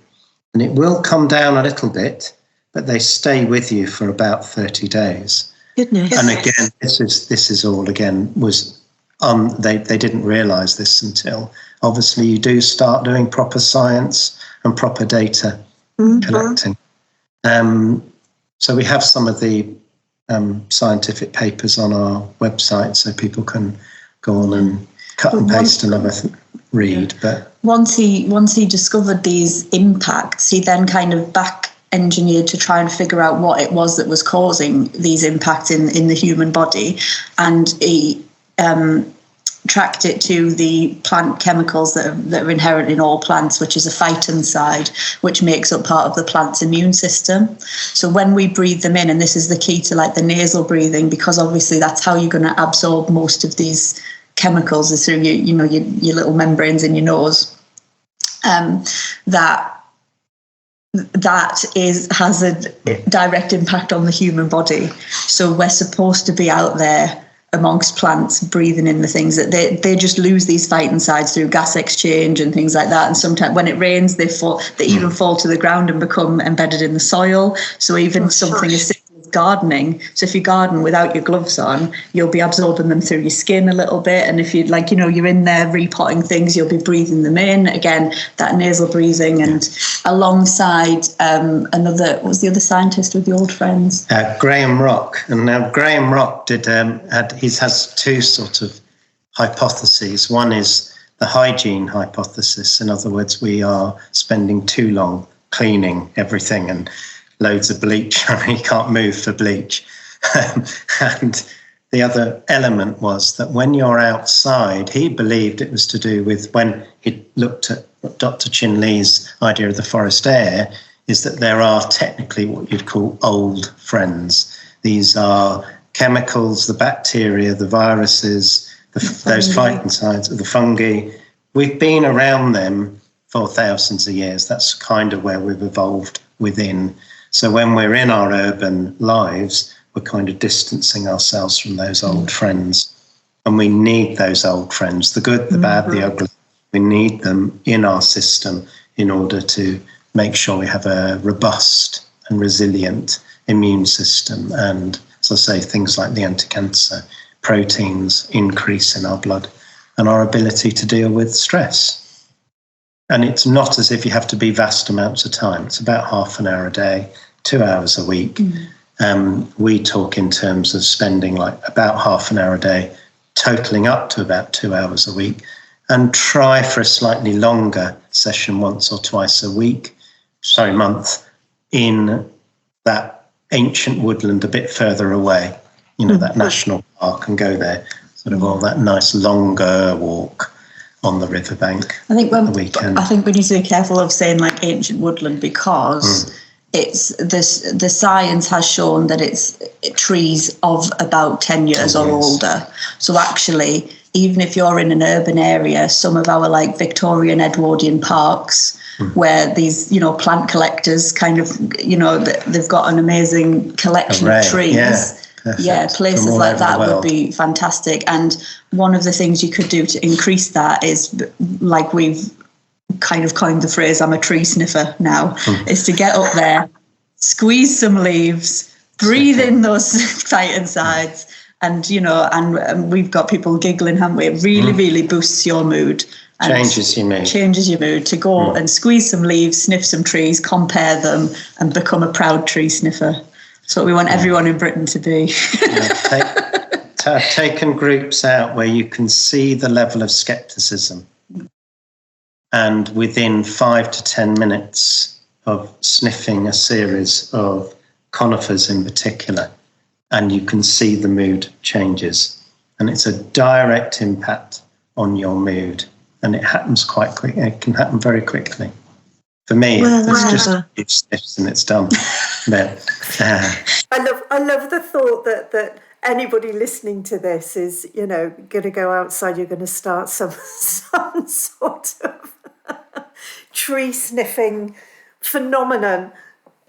And it will come down a little bit, but they stay with you for about 30 days. Goodness. And again, this is all again was they didn't realise this until obviously you do start doing proper science and proper data collecting. So we have some of the scientific papers on our website, so people can go on and cut and paste and read. But once he discovered these impacts, he then kind of engineered to try and figure out what it was that was causing these impacts in the human body, and he tracked it to the plant chemicals that are inherent in all plants, which is a phytoncide, which makes up part of the plant's immune system. So when we breathe them in, and this is the key to like the nasal breathing, because obviously that's how you're going to absorb most of these chemicals is through your little membranes in your nose, that that has a direct impact on the human body. So we're supposed to be out there amongst plants, breathing in the things that they just lose these phytoncides through gas exchange and things like that. And sometimes when it rains, they even fall to the ground and become embedded in the soil. So even something as simple as gardening. So if you garden without your gloves on, you'll be absorbing them through your skin a little bit. And if you you're in there repotting things, you'll be breathing them in. Again, that nasal breathing. And alongside what was the other scientist with the old friends? Graham Rock. And now Graham Rock has two sort of hypotheses. One is the hygiene hypothesis. In other words, we are spending too long cleaning everything and loads of bleach. I mean, you can't move for bleach. And the other element was that when you're outside, he believed it was to do with, when he looked at Dr. Chin Lee's idea of the forest air, is that there are technically what you'd call old friends. These are chemicals, the bacteria, the viruses, those phytoncides, the fungi. We've been around them for thousands of years. That's kind of where we've evolved within. So when we're in our urban lives, we're kind of distancing ourselves from those old friends. And we need those old friends, the good, the bad, the ugly. We need them in our system in order to make sure we have a robust and resilient immune system. And as I say, things like the anti-cancer proteins increase in our blood and our ability to deal with stress. And it's not as if you have to be vast amounts of time. It's about half an hour a day, 2 hours a week. We talk in terms of spending about half an hour a day, totaling up to about 2 hours a week, and try for a slightly longer session once or twice a month, in that ancient woodland a bit further away, that national park, and go there, sort of all that nice longer walk on the riverbank. I think we need to be careful of saying ancient woodland, because it's this. The science has shown that it's trees of about 10 years or older. So actually, even if you're in an urban area, some of our Victorian Edwardian parks, where these plant collectors kind of they've got an amazing collection of trees. Places like that would be fantastic. And one of the things you could do to increase that is, we've kind of coined the phrase, I'm a tree sniffer now, is to get up there, squeeze some leaves, breathe in those phytoncides, and and we've got people giggling, haven't we? It really, really boosts your mood. Changes your mood to go and squeeze some leaves, sniff some trees, compare them, and become a proud tree sniffer. That's what we want everyone in Britain to be. To have taken groups out where you can see the level of scepticism, and within 5 to 10 minutes of sniffing a series of conifers in particular, and you can see the mood changes. And it's a direct impact on your mood. And it happens quite quick. It can happen very quickly. For me, it's just a few sniffs and it's done. But, I love the thought that anybody listening to this is, going to go outside. You're going to start some sort of tree sniffing phenomenon.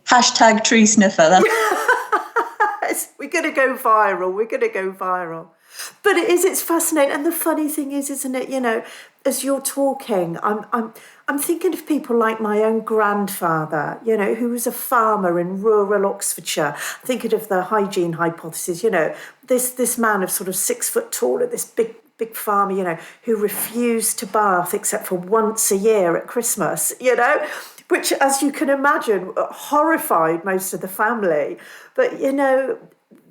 # tree sniffer. We're going to go viral. But it's fascinating. And the funny thing is, isn't it, as you're talking, I'm thinking of people like my own grandfather, who was a farmer in rural Oxfordshire. Thinking of the hygiene hypothesis, this man of sort of 6 foot tall at this big farmer, who refused to bath except for once a year at Christmas, which, as you can imagine, horrified most of the family. But,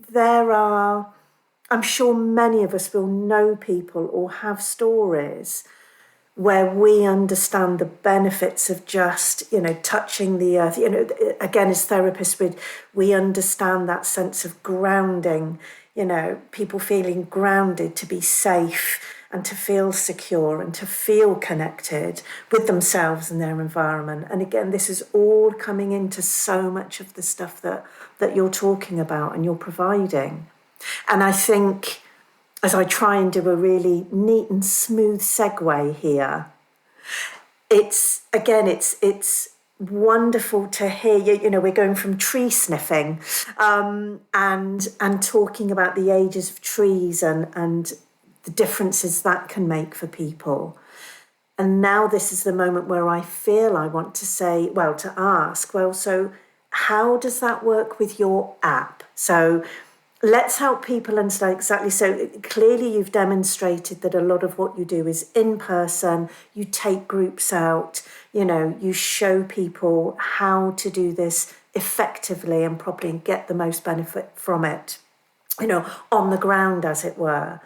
there are, I'm sure many of us will know people or have stories where we understand the benefits of just, touching the earth. Again, as therapists, we understand that sense of grounding, people feeling grounded, to be safe and to feel secure and to feel connected with themselves and their environment. And again, this is all coming into so much of the stuff that you're talking about and you're providing. And I think, as I try and do a really neat and smooth segue here, it's wonderful to hear you. You know, we're going from tree sniffing, and talking about the ages of trees and the differences that can make for people. And now this is the moment where I feel I want to say, to ask, so how does that work with your app? So let's help people understand exactly. So clearly you've demonstrated that a lot of what you do is in person, you take groups out, you show people how to do this effectively and properly and get the most benefit from it, on the ground, as it were.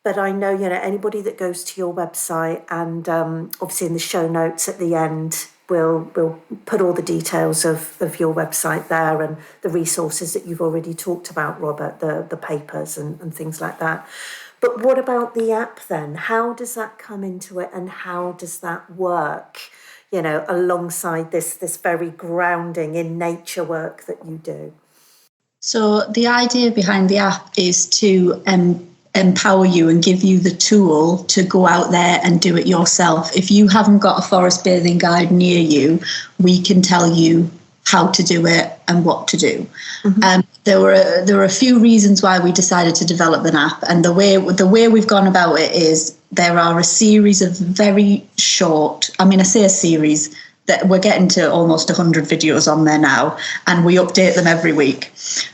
But I know, anybody that goes to your website, and obviously in the show notes at the end, we'll put all the details of your website there and the resources that you've already talked about, Robert, the papers and things like that. But what about the app then? How does that come into it, and how does that work, alongside this very grounding in nature work that you do? So the idea behind the app is to empower you and give you the tool to go out there and do it yourself. If you haven't got a forest bathing guide near you, we can tell you how to do it and what to do. Mm-hmm. There were a few reasons why we decided to develop an app, and the way we've gone about it is there are a series of very short, I say a series, that we're getting to almost 100 videos on there now, and we update them every week.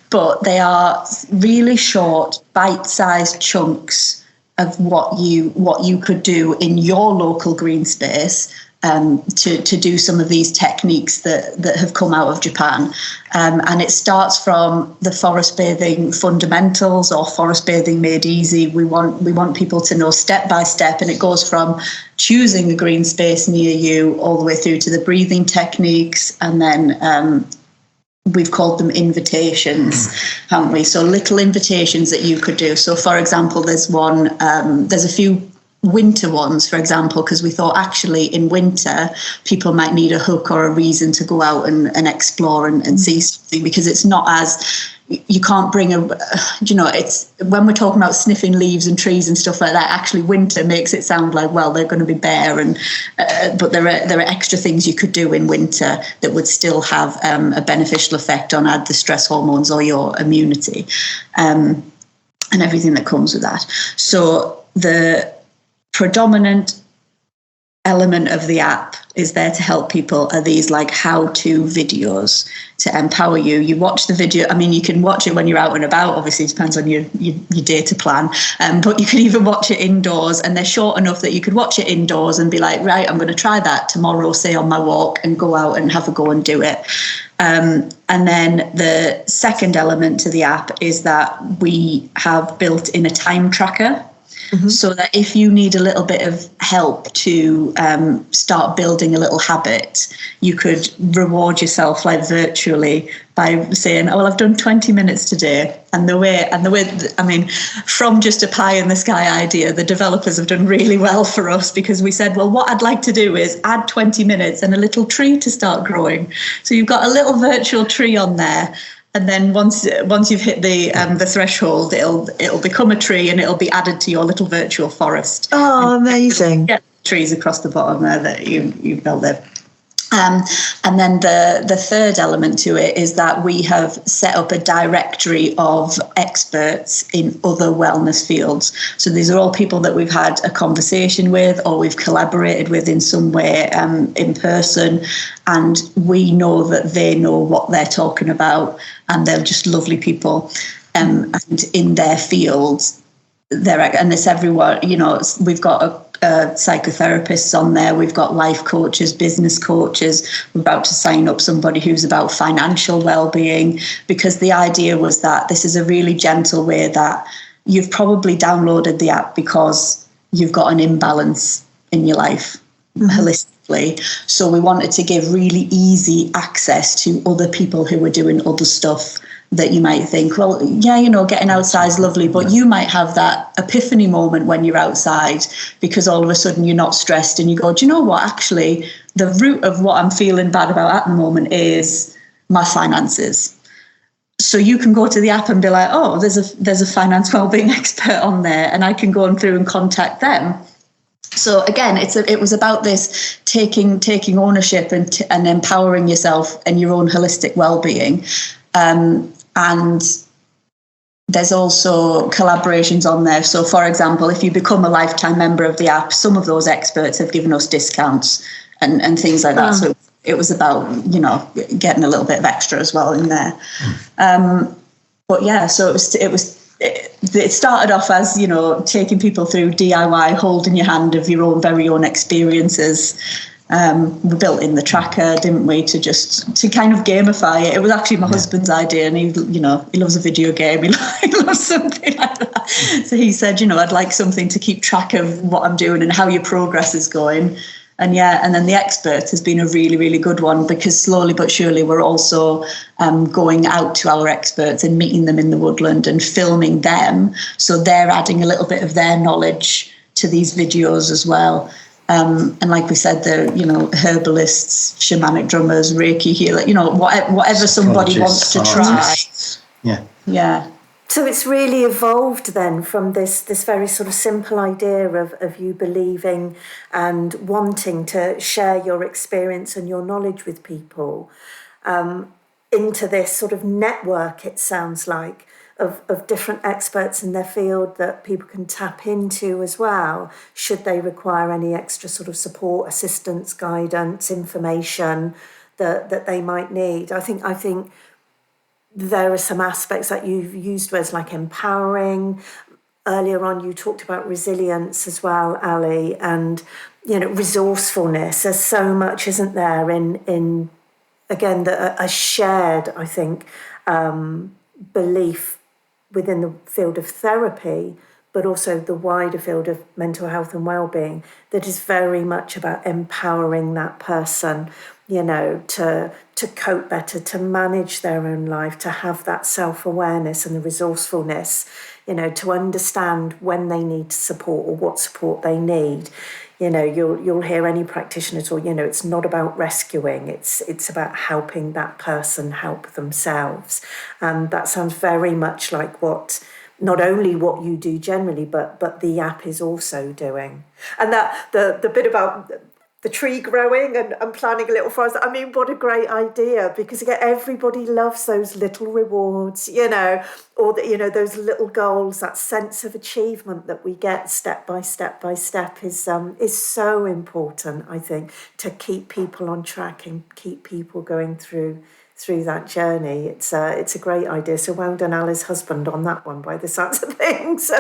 But they are really short, bite-sized chunks of what you could do in your local green space to do some of these techniques that have come out of Japan. And it starts from the forest bathing fundamentals, or forest bathing made easy. We want people to know step by step, and it goes from choosing a green space near you all the way through to the breathing techniques, and then we've called them invitations, haven't we? So little invitations that you could do. So for example, there's a few winter ones, for example, because we thought actually in winter people might need a hook or a reason to go out and explore and see something, because it's not as, you can't bring it's when we're talking about sniffing leaves and trees and stuff like that, actually winter makes it sound like, well, they're going to be bare, and but there are extra things you could do in winter that would still have a beneficial effect on the stress hormones or your immunity, and everything that comes with that. So the predominant element of the app is there to help people are these like how-to videos to empower you. You watch the video. You can watch it when you're out and about. Obviously, it depends on your data plan. But you can even watch it indoors, and they're short enough that you could watch it indoors and be like, right, I'm going to try that tomorrow, say on my walk, and go out and have a go and do it. And then the second element to the app is that we have built in a time tracker. Mm-hmm. So that if you need a little bit of help to start building a little habit, you could reward yourself like virtually by saying, oh, well, I've done 20 minutes today. And the way, from just a pie in the sky idea, the developers have done really well for us, because we said, well, what I'd like to do is add 20 minutes and a little tree to start growing. So you've got a little virtual tree on there. And then once you've hit the threshold, it'll become a tree, and it'll be added to your little virtual forest. Oh, amazing! Get trees across the bottom there that you built there. And then the third element to it is that we have set up a directory of experts in other wellness fields. So these are all people that we've had a conversation with, or we've collaborated with in some way in person, and we know that they know what they're talking about, and they're just lovely people. And in their fields, and it's everywhere. We've got psychotherapists on there, we've got life coaches, business coaches. We're about to sign up somebody who's about financial well-being, because the idea was that this is a really gentle way that you've probably downloaded the app because you've got an imbalance in your life, mm-hmm. holistically. So we wanted to give really easy access to other people who are doing other stuff that you might think, well, yeah, getting outside is lovely, but you might have that epiphany moment when you're outside, because all of a sudden you're not stressed and you go, do you know what, actually, the root of what I'm feeling bad about at the moment is my finances. So you can go to the app and be like, oh, there's a finance wellbeing expert on there, and I can go on through and contact them. So again, it was about this taking ownership and empowering yourself and your own holistic well-being. And there's also collaborations on there. So for example, if you become a lifetime member of the app, some of those experts have given us discounts and things like that. So it was about, getting a little bit of extra as well in there. But yeah, so it started off as, taking people through DIY, holding your hand of your very own experiences. We built in the tracker, didn't we, to kind of gamify it. It was actually my husband's idea, and he loves a video game. He loves something like that. So he said, I'd like something to keep track of what I'm doing and how your progress is going. And then the expert has been a really, really good one, because slowly but surely we're also going out to our experts and meeting them in the woodland and filming them. So they're adding a little bit of their knowledge to these videos as well. And like we said, they're, herbalists, shamanic drummers, Reiki healer, whatever somebody wants to try. Yeah. So it's really evolved then from this very sort of simple idea of you believing and wanting to share your experience and your knowledge with people, into this sort of network, it sounds like, of different experts in their field that people can tap into as well, should they require any extra sort of support, assistance, guidance, information that they might need. I think there are some aspects that you've used words like empowering. Earlier on, you talked about resilience as well, Ali, and, resourcefulness. There's so much, isn't there, in again, a shared, I think, belief within the field of therapy, but also the wider field of mental health and well-being, that is very much about empowering that person, to cope better, to manage their own life, to have that self-awareness and the resourcefulness, to understand when they need support or what support they need. You'll hear any practitioner talk, it's not about rescuing, it's about helping that person help themselves. And that sounds very much like not only what you do generally, but the app is also doing. And that the bit about the tree growing and planting a little forest, I mean, what a great idea, because again, everybody loves those little rewards, or those little goals. That sense of achievement that we get step by step is so important, I think, to keep people on track and keep people going through that journey. It's a great idea. So well done, Ali's husband, on that one, by the sounds of things.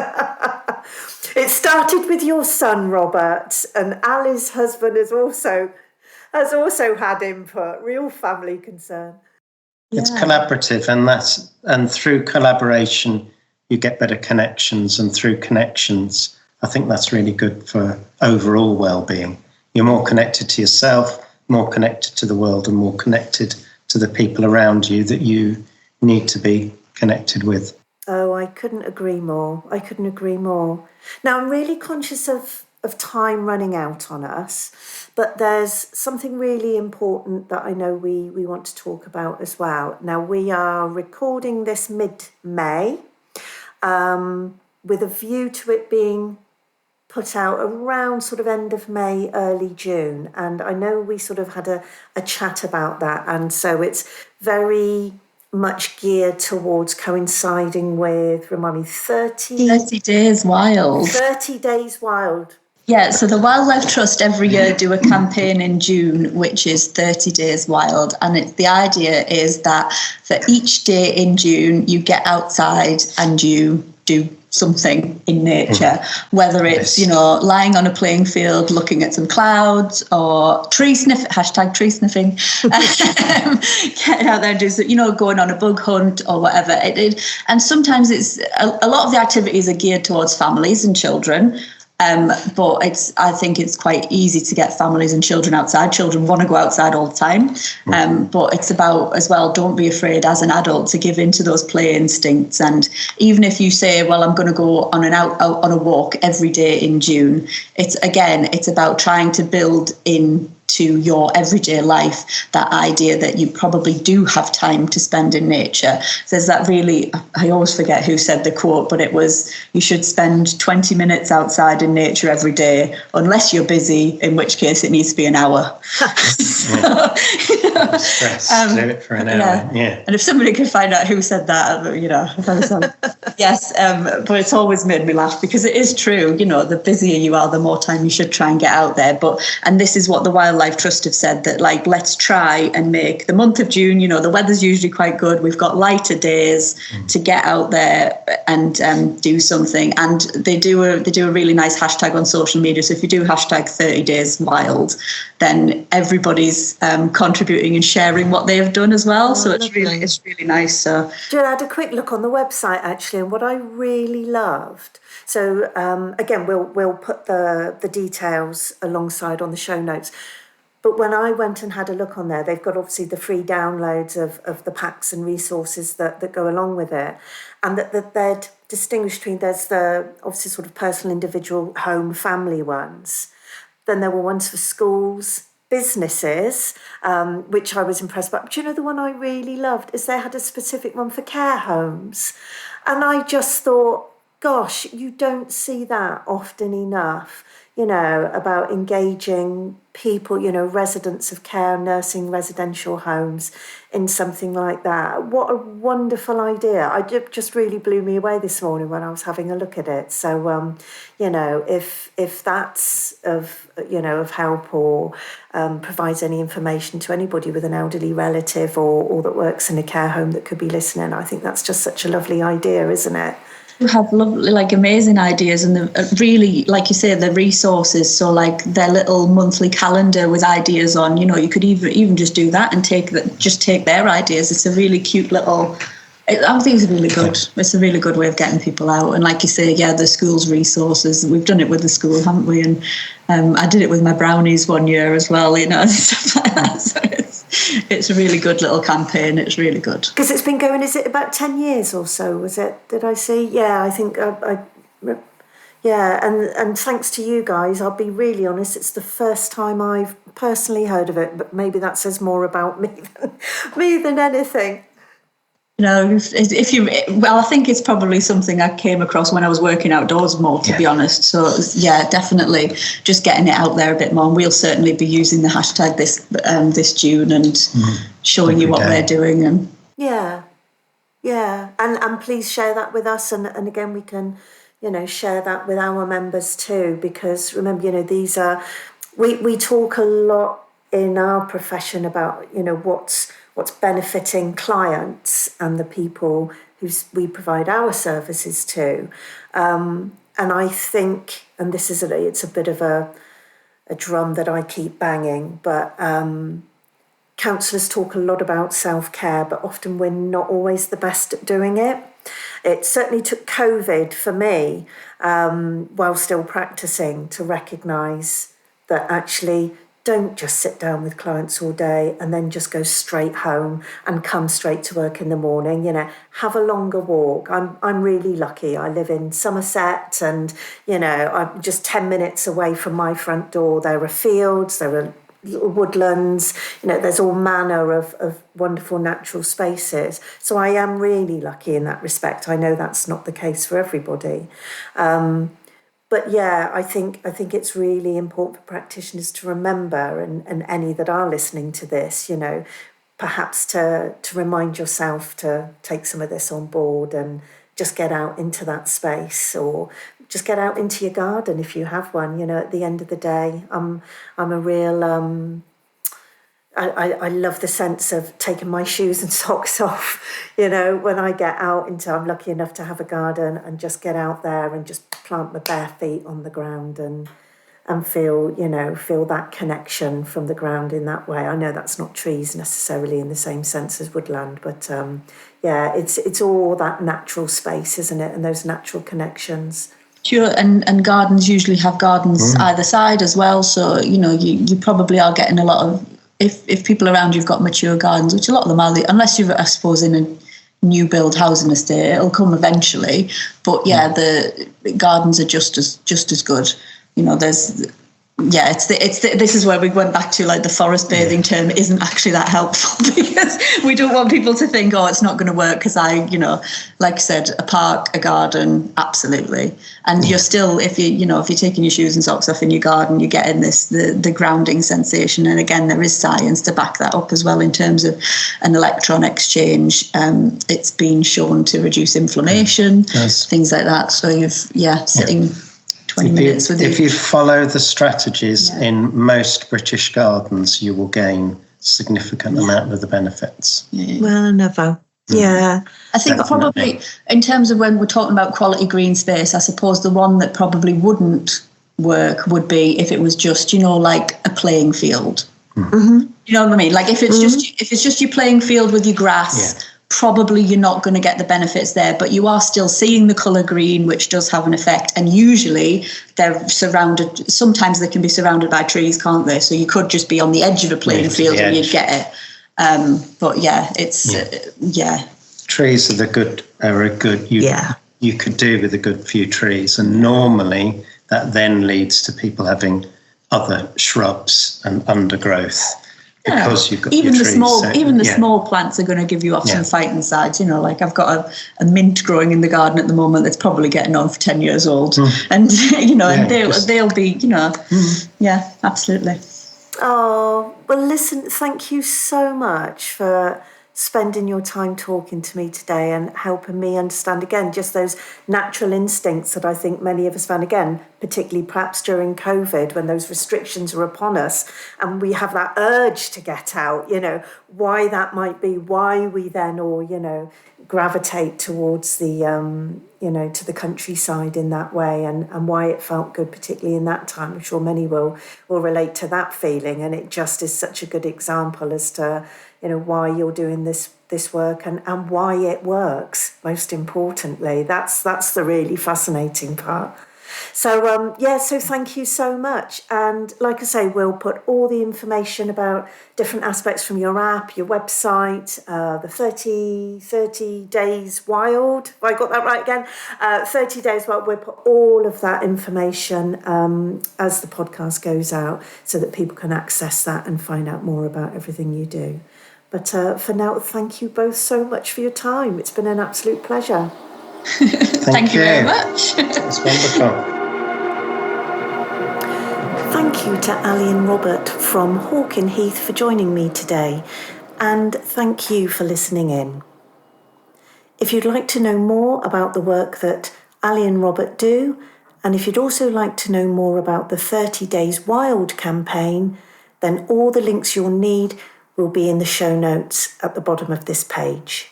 It started with your son, Robert, and Ali's husband has also had input. Real family concern. It's collaborative, and through collaboration you get better connections, and through connections, I think that's really good for overall well-being. You're more connected to yourself, more connected to the world, and more connected to the people around you that you need to be connected with. Oh, I couldn't agree more. Now, I'm really conscious of time running out on us, but there's something really important that I know we want to talk about as well. Now, we are recording this mid-May, with a view to it being put out around sort of end of May, early June. And I know we sort of had a chat about that. And so it's very much geared towards coinciding with, remind me, 30 Days Wild. 30 Days Wild. Yeah, so the Wildlife Trust every year do a campaign in June, which is 30 Days Wild. And the idea is that for each day in June, you get outside and you do something in nature, whether it's, lying on a playing field, looking at some clouds, or tree sniffing, #tree-sniffing, getting out there and do, going on a bug hunt or whatever. And sometimes it's a lot of the activities are geared towards families and children. But I think it's quite easy to get families and children outside. Children want to go outside all the time. But it's about, as well, don't be afraid as an adult to give into those play instincts. And even if you say, well, I'm going to go on on a walk every day in June, it's about trying to build into to your everyday life, that idea that you probably do have time to spend in nature. There's that really, I always forget who said the quote, but it was, you should spend 20 minutes outside in nature every day, unless you're busy, in which case it needs to be an hour. Stress, do it for an hour. Yeah. And if somebody could find out who said that, yes, but it's always made me laugh, because it is true. The busier you are, the more time you should try and get out there. And this is what the Wildlife Trust have said, that let's try and make the month of June, the weather's usually quite good, we've got lighter days to get out there and do something. And they do a really nice hashtag on social media. So if you do hashtag 30 days wild, then everybody's contributing and sharing what they have done as well. So it's really nice. So Jill, I had a quick look on the website actually, and what I really loved. So again, we'll put the details alongside on the show notes. But when I went and had a look on there, they've got obviously the free downloads of the packs and resources that go along with it. And that they're distinguished between, there's the obviously sort of personal, individual, home, family ones. Then there were ones for schools, businesses, which I was impressed by. But the one I really loved is they had a specific one for care homes. And I just thought, gosh, you don't see that often enough, about engaging people, residents of care, nursing residential homes in something like that. What a wonderful idea. It just really blew me away this morning when I was having a look at it. So, if that's of help or provides any information to anybody with an elderly relative or that works in a care home that could be listening, I think that's just such a lovely idea, isn't it? You have lovely, amazing ideas, and the really, like you say, the resources. So their little monthly calendar with ideas on, you could even just do that and take their ideas. It's a really cute little, I think it's really good. It's a really good way of getting people out. And like you say, the school's resources, we've done it with the school, haven't we? And I did it with my brownies one year as well, and stuff like that. So it's a really good little campaign. It's really good. Because it's been going, is it about 10 years or so, was it? Did I see? Yeah, I think, and thanks to you guys, I'll be really honest, it's the first time I've personally heard of it, but maybe that says more about me than anything. I think it's probably something I came across when I was working outdoors more, to be honest. So definitely just getting it out there a bit more. And we'll certainly be using the hashtag this June and showing you what we're doing. And and please share that with us. And again, we can, share that with our members too, because remember, these are, we talk a lot in our profession about, what's benefiting clients and the people who we provide our services to. And I think, and this is it's a bit of a drum that I keep banging, but counsellors talk a lot about self-care, but often we're not always the best at doing it. It certainly took COVID for me, while still practicing, to recognise that actually don't just sit down with clients all day and then just go straight home and come straight to work in the morning. Have a longer walk. I'm really lucky. I live in Somerset, and I'm just 10 minutes away from my front door. There are fields, there are little woodlands. There's all manner of wonderful natural spaces. So I am really lucky in that respect. I know that's not the case for everybody. But I think it's really important for practitioners to remember, and any that are listening to this, perhaps to remind yourself to take some of this on board and just get out into that space, or just get out into your garden if you have one. At the end of the day, I'm a real I love the sense of taking my shoes and socks off, when I get out into, I'm lucky enough to have a garden, and just get out there and just plant my bare feet on the ground and feel that connection from the ground in that way. I know that's not trees necessarily in the same sense as woodland, but it's all that natural space, isn't it? And those natural connections. Sure, and gardens usually have gardens either side as well. So, you probably are getting a lot of, if people around you've got mature gardens, which a lot of them are, unless you're, I suppose, in a new build housing estate, it'll come eventually. But the gardens are just as good. There's yeah, this is where we went back to, like, the forest bathing term isn't actually that helpful, because we don't want people to think, oh, it's not going to work, because like I said, a park, a garden, absolutely. And you're still, if you're taking your shoes and socks off in your garden, you're getting the grounding sensation. And again, there is science to back that up as well in terms of an electron exchange. It's been shown to reduce inflammation, things like that. So sitting 20 minutes with if you follow the strategies in most British gardens, you will gain significant amount of the benefits. Well, never. Yeah. I think probably in terms of when we're talking about quality green space, I suppose the one that probably wouldn't work would be if it was just, like a playing field. Mm-hmm. You know what I mean? Like if it's just your playing field with your grass, probably you're not going to get the benefits there, but you are still seeing the colour green, which does have an effect. And usually they're surrounded, sometimes they can be surrounded by trees, can't they? So you could just be on the edge of a playing field and you'd get it. But trees are a good you could do with a good few trees, and normally that then leads to people having other shrubs and undergrowth. Because you've got even your the trees, the small plants are going to give you off some fighting sides. Like I've got a mint growing in the garden at the moment that's probably getting on for 10 years old, and they'll be absolutely. Oh, well, listen, thank you so much for spending your time talking to me today and helping me understand, again, just those natural instincts that I think many of us found, again, particularly perhaps during COVID, when those restrictions were upon us and we have that urge to get out, why that might be, why we then all, gravitate towards the, to the countryside in that way, and why it felt good, particularly in that time. I'm sure many will relate to that feeling, and it just is such a good example as to, why you're doing this work and why it works, most importantly. That's the really fascinating part. So, so thank you so much. And like I say, we'll put all the information about different aspects from your app, your website, the 30 Days Wild. Have I got that right again? 30 Days Wild. We'll put all of that information as the podcast goes out so that people can access that and find out more about everything you do. But for now, thank you both so much for your time. It's been an absolute pleasure. Thank you very much. It's wonderful. Thank you to Ali and Robert from Hawk and Heath for joining me today. And thank you for listening in. If you'd like to know more about the work that Ali and Robert do, and if you'd also like to know more about the 30 Days Wild campaign, then all the links you'll need will be in the show notes at the bottom of this page.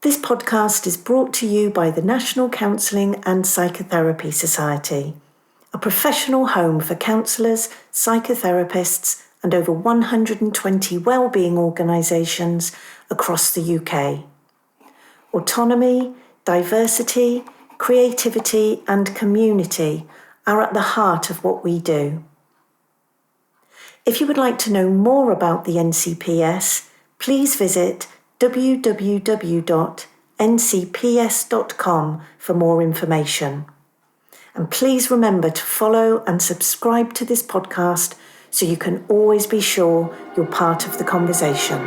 This podcast is brought to you by the National Counselling and Psychotherapy Society, a professional home for counsellors, psychotherapists, and over 120 wellbeing organisations across the UK. Autonomy, diversity, creativity, and community are at the heart of what we do. If you would like to know more about the NCPS, please visit www.ncps.com for more information. And please remember to follow and subscribe to this podcast so you can always be sure you're part of the conversation.